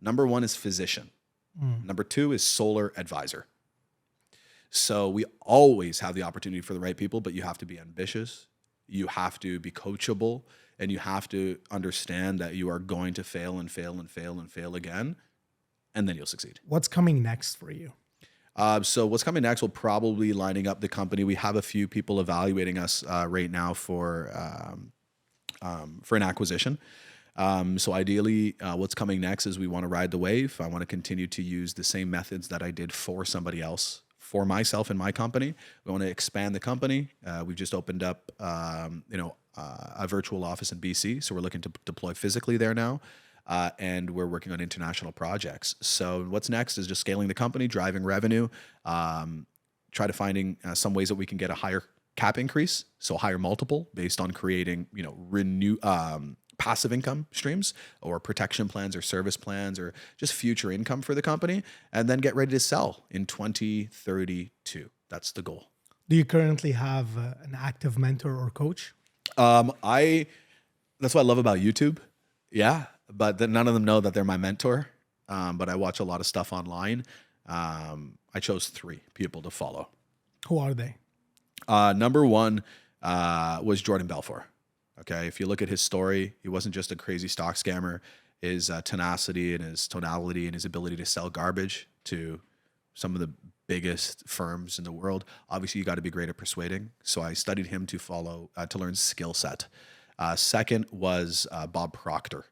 Number 1 is physician. Number 2 is solar advisor. So we always have the opportunity for the right people, but you have to be ambitious. You have to be coachable, and you have to understand that you are going to fail and fail and fail and fail again, and then you'll succeed. What's coming next for you? So what's coming next will probably lining up the company. We have a few people evaluating us right now for an acquisition. So ideally, what's coming next is we want to ride the wave. I want to continue to use the same methods that I did for somebody else, for myself and my company. We want to expand the company. We've just opened up, a virtual office in BC. So we're looking to deploy physically there now. And we're working on international projects. So what's next is just scaling the company, driving revenue, try to finding some ways that we can get a higher cap increase, so a higher multiple based on creating, passive income streams or protection plans or service plans or just future income for the company, and then get ready to sell in 2032. That's the goal. Do you currently have an active mentor or coach? That's what I love about YouTube. Yeah. But none of them know that they're my mentor. But I watch a lot of stuff online. I chose 3 people to follow. Who are they? Number 1 was Jordan Belfort. Okay, if you look at his story, he wasn't just a crazy stock scammer. His tenacity and his tonality and his ability to sell garbage to some of the biggest firms in the world. Obviously, you got to be great at persuading. So I studied him to learn skill set. Second was Bob Proctor.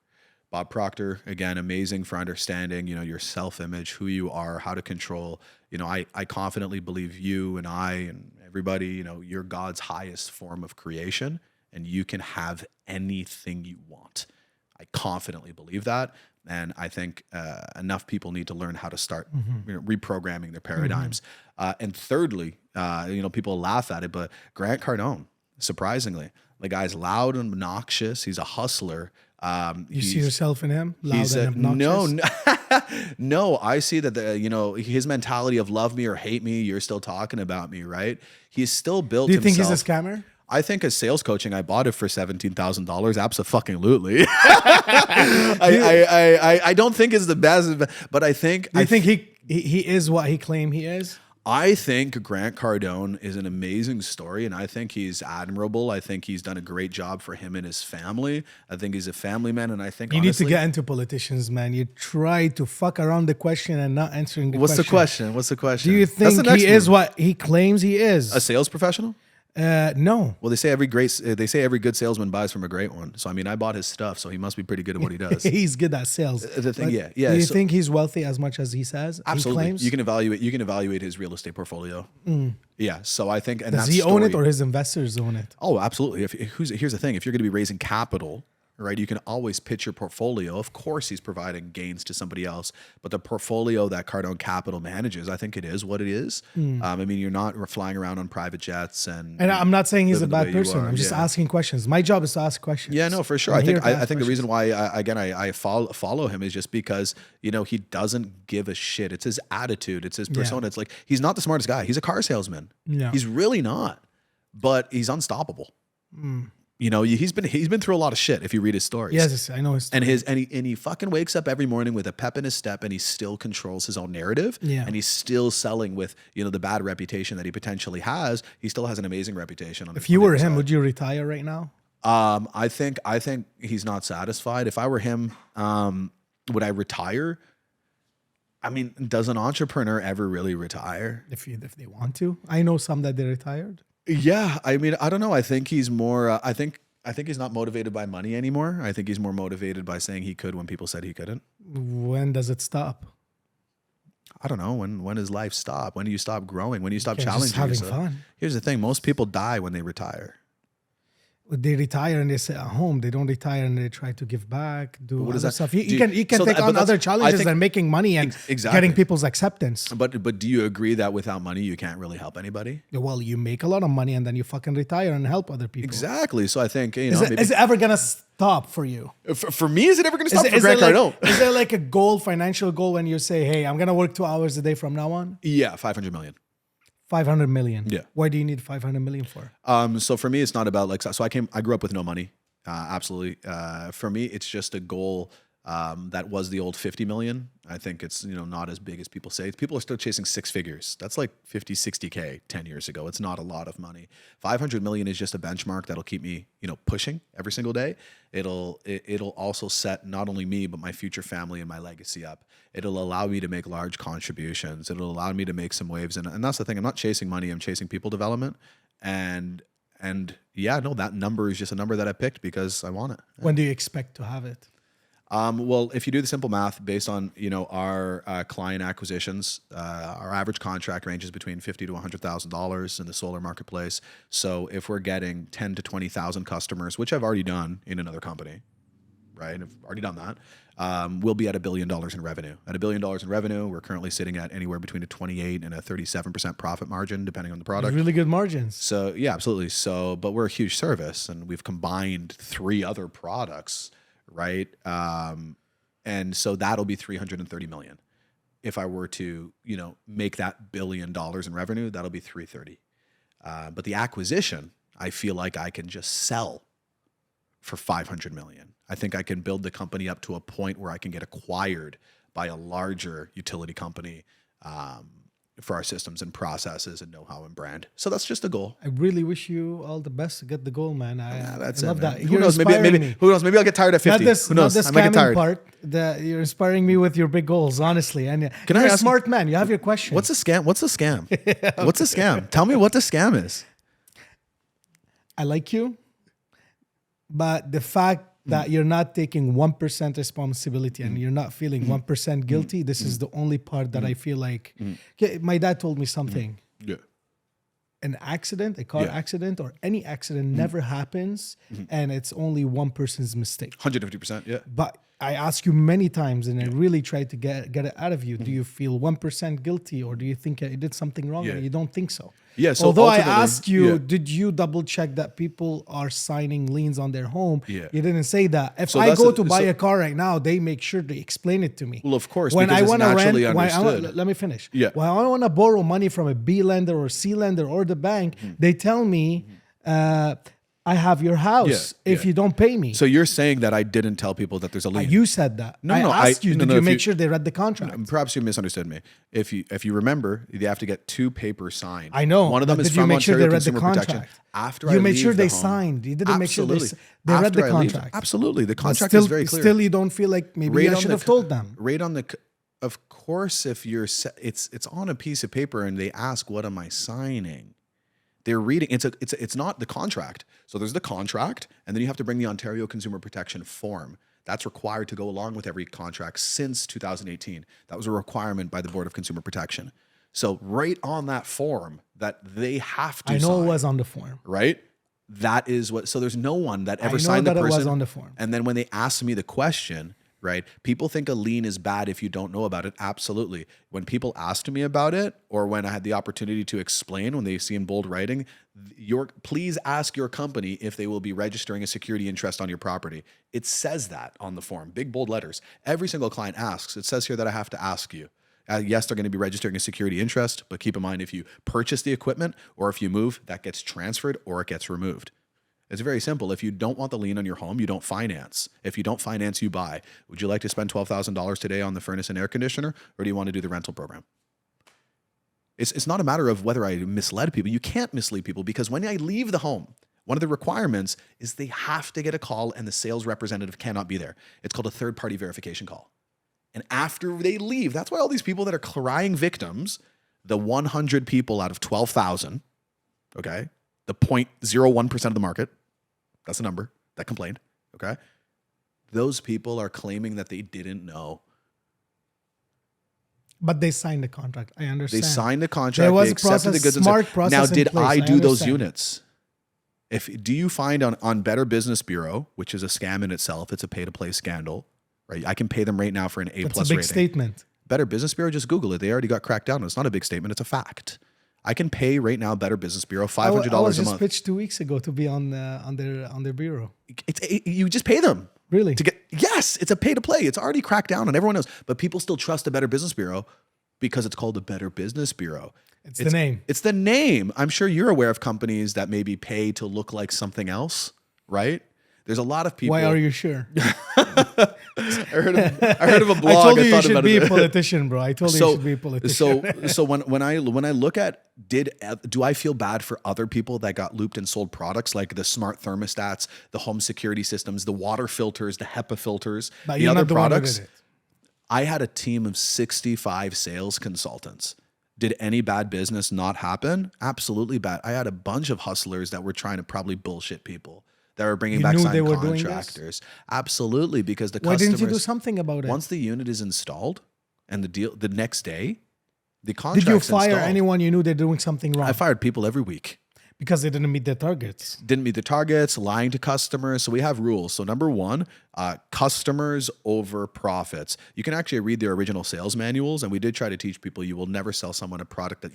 Bob Proctor, again, amazing for understanding, your self-image, who you are, how to control. I confidently believe you and I and everybody, you're God's highest form of creation, and you can have anything you want. I confidently believe that. And I think enough people need to learn how to start reprogramming their paradigms. And thirdly, people laugh at it, but Grant Cardone, surprisingly, the guy's loud and obnoxious. He's a hustler. You see yourself in him? Loud and obnoxious? No, I see that his mentality of love me or hate me, you're still talking about me, right? He's still built. Do you think he's a scammer? I think as sales coaching, I bought it for $17,000. Abso-fucking-lutely. I don't think it's the best, but I think. Do you think he is what he claimed he is? I think Grant Cardone is an amazing story, and I think he's admirable. I think he's done a great job for him and his family. I think he's a family man, and I think you honestly, need to get into politicians, man. You try to fuck around the question and not answering the question. What's the question? Do you think he is what he claims he is? A sales professional? No. Well, they say every good salesman buys from a great one. So I mean, I bought his stuff, so he must be pretty good at what he does. He's good at sales. The thing, yeah. Do you think he's wealthy as much as he says? Absolutely. He claims? You can evaluate his real estate portfolio. Yeah. So I think, and does he own it or his investors own it? Oh, absolutely. Here's the thing: if you're going to be raising capital, right, you can always pitch your portfolio. Of course, he's providing gains to somebody else, but the portfolio that Cardone Capital manages, I think it is what it is. I mean, you're not flying around on private jets, and I'm not saying he's a bad person. I'm just asking questions. My job is to ask questions. Yeah, no, for sure. I think the reason why I follow him is just because he doesn't give a shit. It's his attitude. It's his persona. Yeah. It's like he's not the smartest guy. He's a car salesman. Yeah. He's really not, but he's unstoppable. He's been through a lot of shit if you read his stories. Yes, I know his stories. And he fucking wakes up every morning with a pep in his step, and he still controls his own narrative. Yeah. And he's still selling with, the bad reputation that he potentially has. He still has an amazing reputation. If you were him, would you retire right now? I think he's not satisfied. If I were him, would I retire? I mean, does an entrepreneur ever really retire? If they want to. I know some that they retired. Yeah, I mean, I don't know. I think he's more. I think he's not motivated by money anymore. I think he's more motivated by saying he could when people said he couldn't. When does it stop? I don't know. When does life stop? When do you stop growing? When do you stop challenging having yourself? Fun. Here's the thing: most people die when they retire. They retire and they sit at home. They don't retire and they try to give back, do other stuff. You can so take on other challenges than making money and getting people's acceptance. But do you agree that without money you can't really help anybody? Well, you make a lot of money and then you fucking retire and help other people. Exactly. So I think is it ever gonna stop for you? For me, is it ever gonna stop? For Grant Cardone? Is there like a financial goal when you say, "Hey, I'm gonna work 2 hours a day from now on"? Yeah, 500 million. 500 million. Yeah. Why do you need 500 million for? So for me, it's not about I grew up with no money. Absolutely. For me, it's just a goal that was the old 50 million. I think it's, not as big as people say. People are still chasing six figures. That's like 50, 60K 10 years ago. It's not a lot of money. 500 million is just a benchmark that'll keep me, pushing every single day. It'll also set not only me, but my future family and my legacy up. It'll allow me to make large contributions. It'll allow me to make some waves. And that's the thing. I'm not chasing money. I'm chasing people development. And yeah, no, that number is just a number that I picked because I want it. When do you expect to have it? Well, if you do the simple math based on, our client acquisitions, our average contract ranges between $50,000 to $100,000 in the solar marketplace. So if we're getting 10 to 20,000 customers, which I've already done in another company, right? I've already done that. We'll be at $1 billion in revenue. At $1 billion in revenue, we're currently sitting at anywhere between a 28 and a 37% profit margin, depending on the product. Really good margins. So yeah, absolutely. So, but we're a huge service, and we've combined 3 other products, right? And so that'll be 330 million. If I were to, make that $1 billion in revenue, that'll be 330. But the acquisition, I feel like I can just sell for 500 million. I think I can build the company up to a point where I can get acquired by a larger utility company for our systems and processes and know-how and brand. So that's just a goal. I really wish you all the best to get the goal, man. I love that. Who knows? Who knows? Maybe I'll get tired at 50. Who knows? Not the scamming part. You're inspiring me with your big goals, honestly. And you're a smart man. You have your question. What's a scam? What's a scam? What's a scam? Tell me what the scam is. I like you, but the fact that you're not taking 1% responsibility and you're not feeling 1% guilty, this is the only part that I feel like. Okay, my dad told me something. Yeah. An accident, a car accident, or any accident never happens, and it's only one person's mistake. 150%, yeah. But I ask you many times, and I really try to get it out of you. Do you feel 1% guilty, or do you think I did something wrong? Yeah. And you don't think so. Yeah, so although I ultimately- asked you, yeah. did you double check that people are signing liens on their home? Yeah. You didn't say that. If So I that's go a- to buy so- a car right now, they make sure they explain it to me. Well, of course, when because I it's want to naturally rent, understood. let me finish. Yeah. When I want to borrow money from a B lender or C lender or the bank, they tell me, I have your house if you don't pay me. So you're saying that I didn't tell people that there's a lien? You said that. No, I no, asked you, no, did no, you if make sure they read the contract? Perhaps you misunderstood me. If you remember, you have to get 2 papers signed. I know. One of them but is did you from make sure Ontario they read the Consumer Protection. contract? After you I made leave sure the they home- signed. You didn't make sure they Absolutely. read After the I leave- contract. Absolutely, the But contract still, is very clear. Still, you don't feel like maybe I should have told them. Right on the. Of course, if you're, it's on a piece of paper and they ask, "What am I signing?" They're reading. It's not the contract. So there's the contract, and then you have to bring the Ontario Consumer Protection form. That's required to go along with every contract since 2018. That was a requirement by the Board of Consumer Protection. So right on that form that they have to I know sign, it was on the form. right? That is what. So there's no one that ever I know signed the that it person. was on the form. And then when they asked me the question, right? People think a lien is bad if you don't know about it. Absolutely. When people asked me about it, or when I had the opportunity to explain, when they see in bold writing, please ask your company if they will be registering a security interest on your property. It says that on the form, big bold letters. Every single client asks. It says here that I have to ask you. Yes, they're going to be registering a security interest, but keep in mind, if you purchase the equipment or if you move, that gets transferred or it gets removed. It's very simple. If you don't want the lien on your home, you don't finance. If you don't finance, you buy. Would you like to spend $12,000 today on the furnace and air conditioner, or do you want to do the rental program? It's not a matter of whether I misled people. You can't mislead people, because when I leave the home, one of the requirements is they have to get a call and the sales representative cannot be there. It's called a third-party verification call. And after they leave, that's why all these people that are crying victims, the 100 people out of 12,000, okay, the 0.01% of the market, that's the number that complained, okay? Those people are claiming that they didn't know. But they signed the contract. I understand. They signed the contract. There was they a accepted process, the goods and smart services. process Now, in did place. I do those understand. units? Do you find on Better Business Bureau, which is a scam in itself, it's a pay-to-play scandal, right? I can pay them right now for an A+ That's a big rating. statement. Better Business Bureau, just Google it. They already got cracked down. It's not a big statement. It's a fact. I can pay right now Better Business Bureau $500 I was a just month. pitched 2 weeks ago to be on their bureau. You just pay them. Really? Yes, it's a pay to play. It's already cracked down and everyone knows. But people still trust the Better Business Bureau because it's called the Better Business Bureau. It's the name. It's the name. I'm sure you're aware of companies that maybe pay to look like something else, right? There's a lot of people. Why are you sure? I heard of a blog. I told you you thought should about be it. a politician, bro. I told you you should be a politician. So when I look at do I feel bad for other people that got looped and sold products like the smart thermostats, the home security systems, the water filters, the HEPA filters, But the you're other not the one who products? did it. I had a team of 65 sales consultants. Did any bad business not happen? Absolutely bad. I had a bunch of hustlers that were trying to probably bullshit people, that were bringing You back knew signed they were doing this? contractors. Absolutely, because the Why customers. didn't you do something about it? Once the unit is installed and the next day, the Did contract's you fire installed. anyone you knew they're doing something wrong? I fired people every week. Because they didn't meet their targets. Didn't meet the targets, lying to customers. So we have rules. So number one, customers over profits. You can actually read their original sales manuals, and we did try to teach people you will never sell someone a product that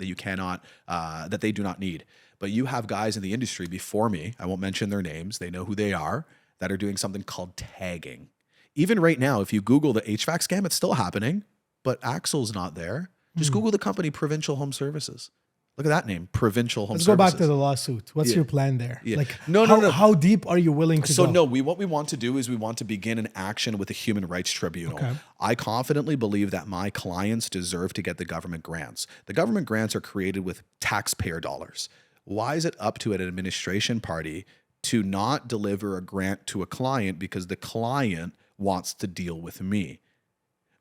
you cannot that they do not need. But you have guys in the industry before me, I won't mention their names, they know who they are, that are doing something called tagging. Even right now, if you Google the HVAC scam, it's still happening, but Axel's not there. Just Google the company Provincial Home Services. Look at that name, Provincial Home Let's Services. go back to the lawsuit. What's Yeah. your plan there? Yeah. Like, No. how deep are you willing to So go? no, what we want to do is we want to begin an action with the Human Rights Tribunal. Okay. I confidently believe that my clients deserve to get the government grants. The government grants are created with taxpayer dollars. Why is it up to an administration party to not deliver a grant to a client because the client wants to deal with me?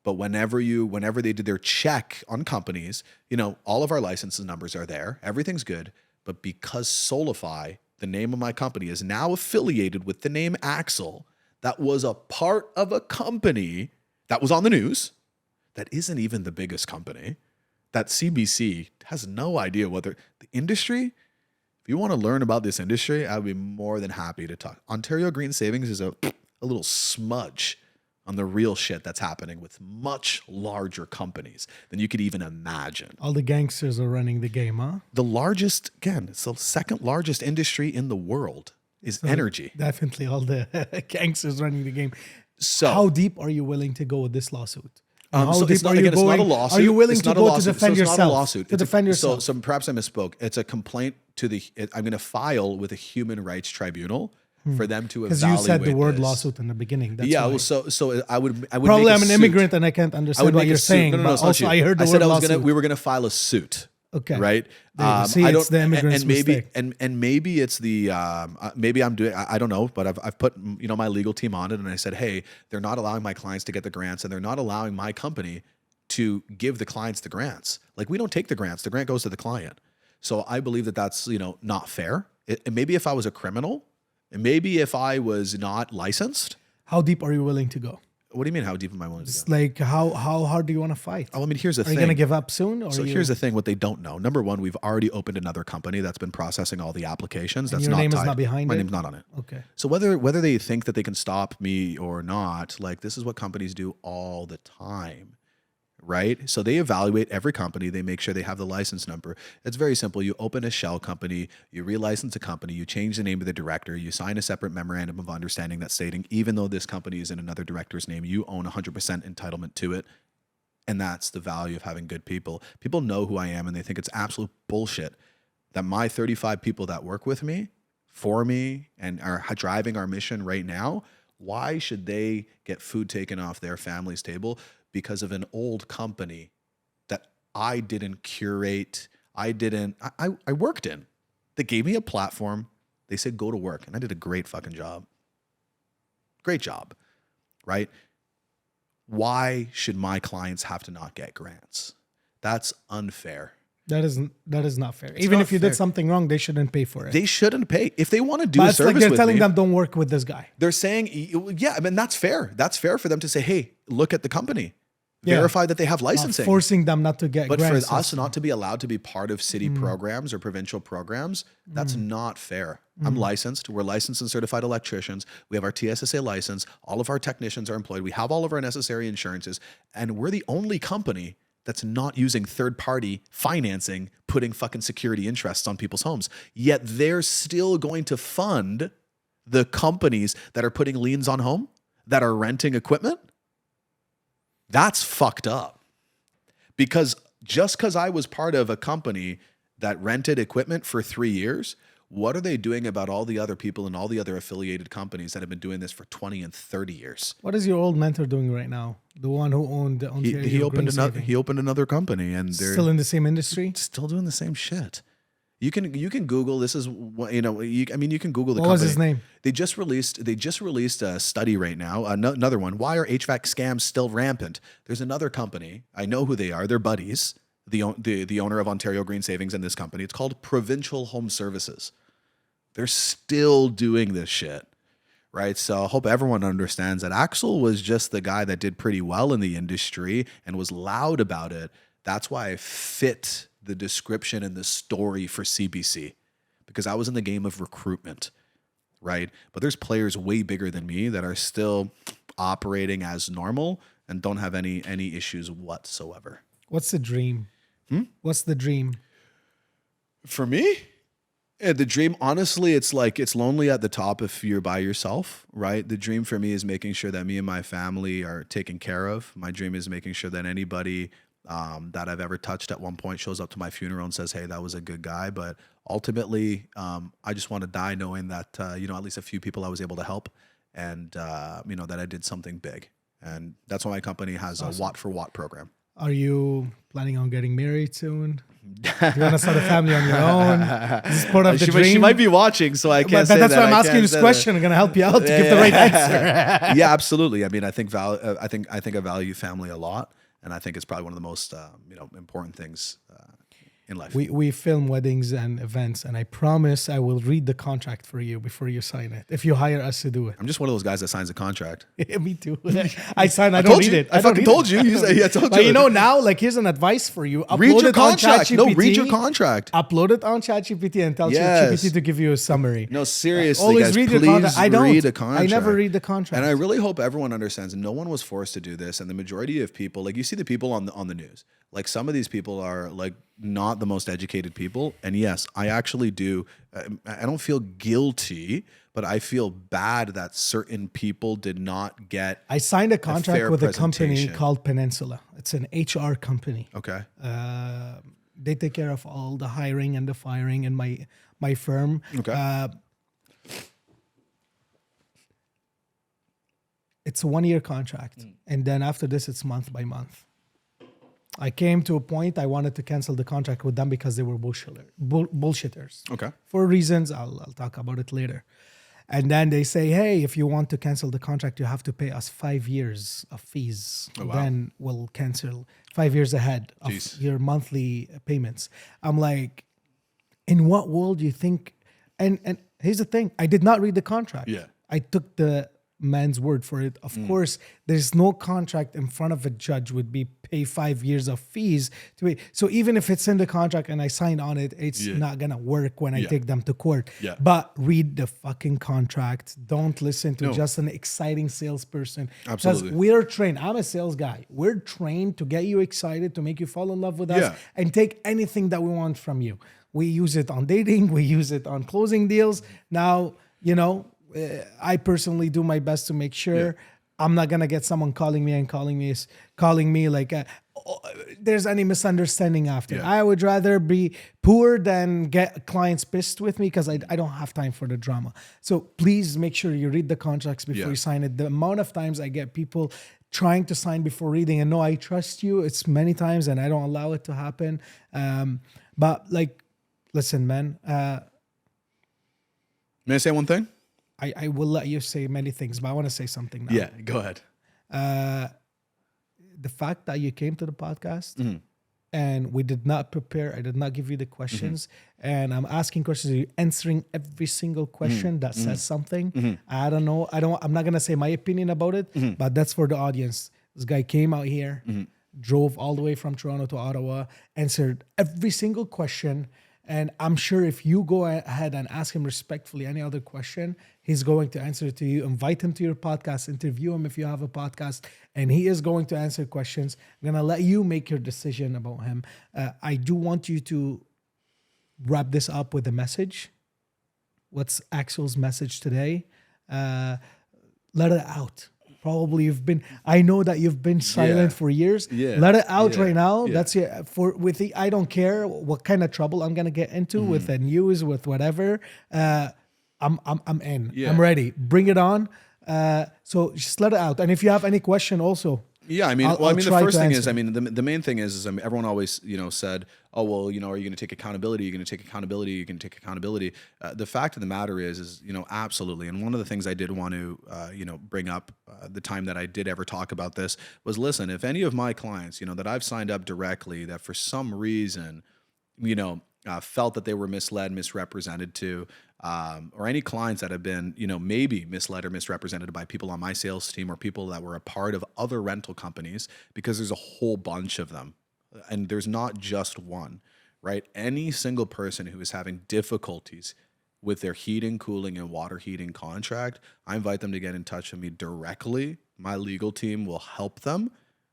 But whenever they did their check on companies, all of our licenses numbers are there. Everything's good. But because Solify, the name of my company, is now affiliated with the name Axel, that was a part of a company that was on the news, that isn't even the biggest company, that CBC has no idea whether the industry, if you want to learn about this industry, I would be more than happy to talk. Ontario Green Savings is a little smudge on the real shit that's happening with much larger companies than you could even imagine. All the gangsters are running the game, huh? The largest, again, it's the second largest industry in the world is energy. Definitely all the gangsters running the game. So how deep are you willing to go with this lawsuit? So it's not, again, it's not a lawsuit. Are you willing It's to not a go to lawsuit. defend So it's yourself? not a lawsuit. To defend yourself. So perhaps I misspoke. It's a complaint to I'm going to file with a human rights tribunal for them to evaluate. Because you said the word this. lawsuit in the beginning. That's Yeah, why. well, so I would Probably make a I'm an suit. immigrant and I can't understand what you're saying. No, but it's not also you. I heard the I said word I was lawsuit. we were gonna file a suit. Okay. Right. See, I it's don't. the immigrant's and maybe mistake. and maybe it's the maybe I'm doing. I don't know, but I've put my legal team on it, and I said, hey, they're not allowing my clients to get the grants, and they're not allowing my company to give the clients the grants. Like, we don't take the grants. The grant goes to the client. So I believe that that's not fair. And maybe if I was a criminal, and maybe if I was not licensed. How deep are you willing to go? What do you mean? How deep am I willing to go? It's like how hard do you want to fight? Oh, I mean, here's the Are thing. you going to give up soon? Or So you... here's the thing: what they don't know. Number one, we've already opened another company that's been processing all the applications. And That's your not name tied. is not behind My it? name's not on it. Okay. So whether they think that they can stop me or not, like, this is what companies do all the time, right? So they evaluate every company. They make sure they have the license number. It's very simple. You open a shell company, you relicense a company, you change the name of the director, you sign a separate memorandum of understanding that's stating, even though this company is in another director's name, you own 100% entitlement to it. And that's the value of having good people. People know who I am, and they think it's absolute bullshit that my 35 people that work with me, for me, and are driving our mission right now, why should they get food taken off their family's table because of an old company that I didn't curate, I worked in? They gave me a platform. They said, go to work. And I did a great fucking job. Great job, right? Why should my clients have to not get grants? That's unfair. That is not fair. It's Even not if you fair. did something wrong, they shouldn't pay for it. They shouldn't pay. If they want to do But a it's service like they're with telling me, them, don't work with this guy. they're saying, yeah, I mean, that's fair. That's fair for them to say, hey, look at the company. Yeah. Verify that they have licensing. Forcing them not to get But grants. for us not to be allowed to be part of city programs or provincial programs, that's not fair. I'm licensed. We're licensed and certified electricians. We have our TSSA license. All of our technicians are employed. We have all of our necessary insurances. And we're the only company that's not using third-party financing, putting fucking security interests on people's homes. Yet they're still going to fund the companies that are putting liens on home, that are renting equipment. That's fucked up. Because just because I was part of a company that rented equipment for 3 years, what are they doing about all the other people and all the other affiliated companies that have been doing this for 20 and 30 years? What is your old mentor doing right now? The one who owned the Ontario He opened Green another. Saving. He opened another company, and they're Still in the same industry? still doing the same shit. You can Google. This is what you can Google the What company. was his name? They just released a study right now. Another one. Why are HVAC scams still rampant? There's another company. I know who they are. They're buddies. The owner of Ontario Green Savings and this company. It's called Provincial Home Services. They're still doing this shit, right? So I hope everyone understands that Axel was just the guy that did pretty well in the industry and was loud about it. That's why I fit the description and the story for CBC, because I was in the game of recruitment, right? But there's players way bigger than me that are still operating as normal and don't have any issues whatsoever. What's the dream? What's the dream? For me? The dream, honestly, it's like, it's lonely at the top if you're by yourself, right? The dream for me is making sure that me and my family are taken care of. My dream is making sure that anybody that I've ever touched at one point shows up to my funeral and says, hey, that was a good guy. But ultimately, I just want to die knowing that, at least a few people I was able to help and, that I did something big. And that's why my company has a watt for watt program. Are you planning on getting married soon? Do you want to start a family on your own? Is this part of the dream? She might be watching, so I can't but say that's that. why I'm asking you this question. I'm going to help you out to give the right answer. Yeah, absolutely. I mean, I think I value family a lot, and I think it's probably one of the most important things. in life. We film weddings and events, and I promise I will read the contract for you before you sign it. If you hire us to do it, I'm just one of those guys that signs a contract. Me too. I sign. I don't read it. I fucking told you. You say, yeah, I told But you. you know now, like here's an advice for you: upload Read your it on contract. No, ChatGPT. read your contract. Upload it on ChatGPT and tell Yes. ChatGPT to give you a summary. No, seriously, Always guys, read your please contract. I don't. read a contract. I never read the contract. And I really hope everyone understands no one was forced to do this. And the majority of people, like you see the people on the news, like some of these people are like not the most educated people. And yes, I actually do. I don't feel guilty, but I feel bad that certain people did not get. I signed a contract fair with a company presentation. called Peninsula. It's an HR company. Okay. They take care of all the hiring and the firing in my firm. Okay. It's a 1-year contract. And then after this, it's month by month. I came to a point I wanted to cancel the contract with them because they were bullshitters. Okay. For reasons, I'll talk about it later. And then they say, hey, if you want to cancel the contract, you have to pay us 5 years of fees. Oh, wow. Then we'll cancel 5 years ahead of Jeez. your monthly payments. I'm like, in what world do you think? And here's the thing. I did not read the contract. Yeah. I took the man's word for it. Of course, there's no contract in front of a judge would be pay 5 years of fees to pay. So even if it's in the contract and I signed on it, it's not gonna work when I take them to court. Yeah. But read the fucking contract. Don't listen to No. just an exciting salesperson. Absolutely. Because we're trained. I'm a sales guy. We're trained to get you excited, to make you fall in love with us, Yeah. and take anything that we want from you. We use it on dating. We use it on closing deals. Now, I personally do my best to make sure I'm not gonna get someone calling me like there's any misunderstanding after. Yeah. I would rather be poor than get clients pissed with me because I don't have time for the drama. So please make sure you read the contracts before you sign it. The amount of times I get people trying to sign before reading, and no, I trust you. It's many times, and I don't allow it to happen. But like, listen, man. May I say one thing? I will let you say many things, but I want to say something now. Yeah, go ahead. The fact that you came to the podcast and we did not prepare, I did not give you the questions, and I'm asking questions, you're answering every single question that says something. I don't know. I'm not gonna say my opinion about it, but that's for the audience. This guy came out here, drove all the way from Toronto to Ottawa, answered every single question. And I'm sure if you go ahead and ask him respectfully any other question, he's going to answer it to you. Invite him to your podcast, interview him if you have a podcast, and he is going to answer questions. I'm going to let you make your decision about him. I do want you to wrap this up with a message. What's Axel's message today? Let it out. Probably I know that you've been silent for years. Yeah. Let it out Yeah. right now. Yeah. That's I don't care what kind of trouble I'm gonna get into with the news, with whatever. I'm in. Yeah. I'm ready. Bring it on. So just let it out. And if you have any question also. Yeah, I mean, I'll the try first to thing answer. is, the main thing is everyone always, said, oh, well, are you going to take accountability? You're going to take accountability. You can take accountability. The fact of the matter is, absolutely. And one of the things I did want to, bring up the time that I did ever talk about this was, listen, if any of my clients, that I've signed up directly that for some reason, felt that they were misled, misrepresented to, or any clients that have been, maybe misled or misrepresented by people on my sales team or people that were a part of other rental companies, because there's a whole bunch of them. And there's not just one, right? Any single person who is having difficulties with their heating, cooling, and water heating contract, I invite them to get in touch with me directly. My legal team will help them,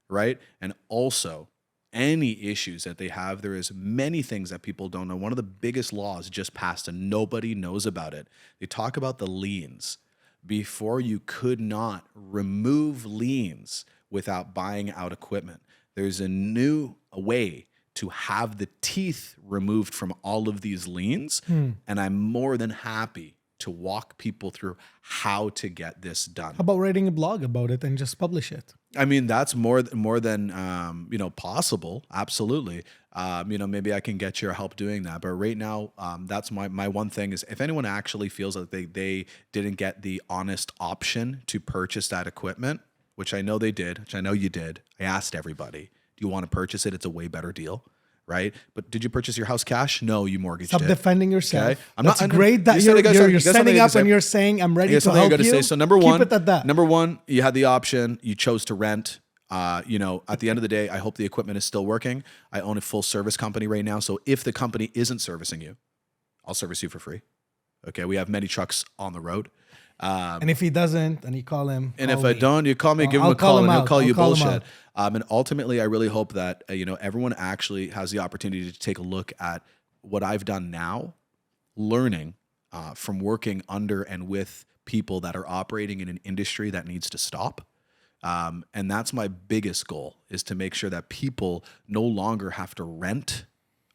right? And also, any issues that they have, there is many things that people don't know. One of the biggest laws just passed and nobody knows about it. They talk about the liens. Before, you could not remove liens without buying out equipment. There's a new way to have the teeth removed from all of these liens. And I'm more than happy to walk people through how to get this done. How about writing a blog about it and just publish it? I mean, that's more than possible. Absolutely. Maybe I can get your help doing that. But right now, that's my one thing is, if anyone actually feels that they didn't get the honest option to purchase that equipment, which I know they did, which I know you did. I asked everybody, do you want to purchase it? It's a way better deal, right? But did you purchase your house cash? No, you mortgaged Stop it. defending yourself. Okay? That's great that you're standing up and you're saying, I'm ready to help you. So number Keep one, it at that. number one, you had the option. You chose to rent. You know, at the end of the day, I hope the equipment is still working. I own a full service company right now. So if the company isn't servicing you, I'll service you for free. Okay. We have many trucks on the road. And if he doesn't, then you call him. And if I don't, you call me, give him a call, and he'll call you bullshit. And ultimately, I really hope that, you know, everyone actually has the opportunity to take a look at what I've done now, learning from working under and with people that are operating in an industry that needs to stop. And that's my biggest goal, is to make sure that people no longer have to rent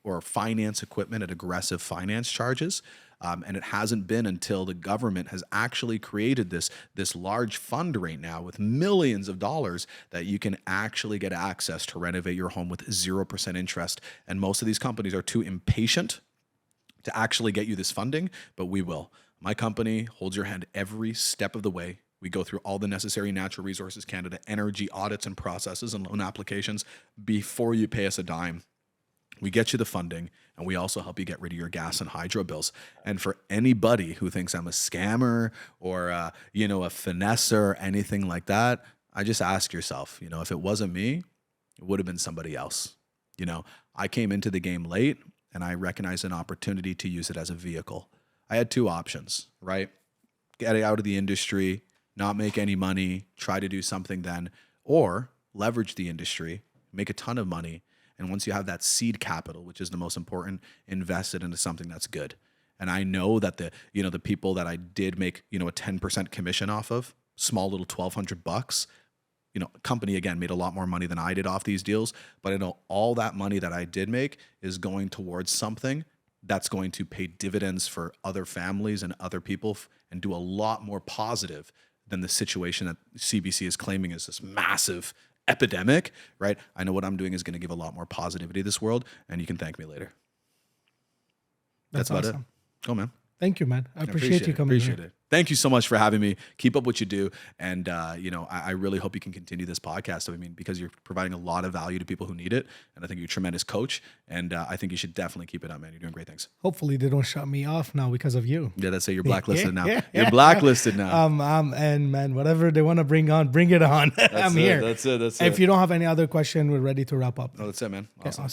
or finance equipment at aggressive finance charges. And it hasn't been until the government has actually created this large fund right now with millions of dollars that you can actually get access to renovate your home with 0% interest. And most of these companies are too impatient to actually get you this funding, but we will. My company holds your hand every step of the way. We go through all the necessary Natural Resources Canada energy audits and processes and loan applications before you pay us a dime. We get you the funding, and we also help you get rid of your gas and hydro bills. And for anybody who thinks I'm a scammer or, you know, a finesser or anything like that, I just ask yourself, you know, if it wasn't me, it would have been somebody else. You know, I came into the game late, and I recognized an opportunity to use it as a vehicle. I had two options, right? Get out of the industry, not make any money, try to do something then, or leverage the industry, make a ton of money. And once you have that seed capital, which is the most important, invest it into something that's good. And I know that the people that I did make, you know, a 10% commission off of, small little $1,200, you know, company again made a lot more money than I did off these deals. But I know all that money that I did make is going towards something that's going to pay dividends for other families and other people and do a lot more positive than the situation that CBC is claiming is this massive epidemic, right? I know what I'm doing is going to give a lot more positivity to this world, and you can thank me later. That's about awesome. it. Go, man. Thank you, man. I appreciate you coming. Appreciate it. Thank you so much for having me. Keep up what you do. And, you know, I really hope you can continue this podcast. I mean, because you're providing a lot of value to people who need it. And I think you're a tremendous coach. And I think you should definitely keep it up, man. You're doing great things. Hopefully they don't shut me off now because of you. Yeah, that's it. You're blacklisted now. You're blacklisted now. And man, whatever they want to bring on, bring it on. I'm here. That's it. If you don't have any other question, we're ready to wrap up. No, that's it, man. Awesome.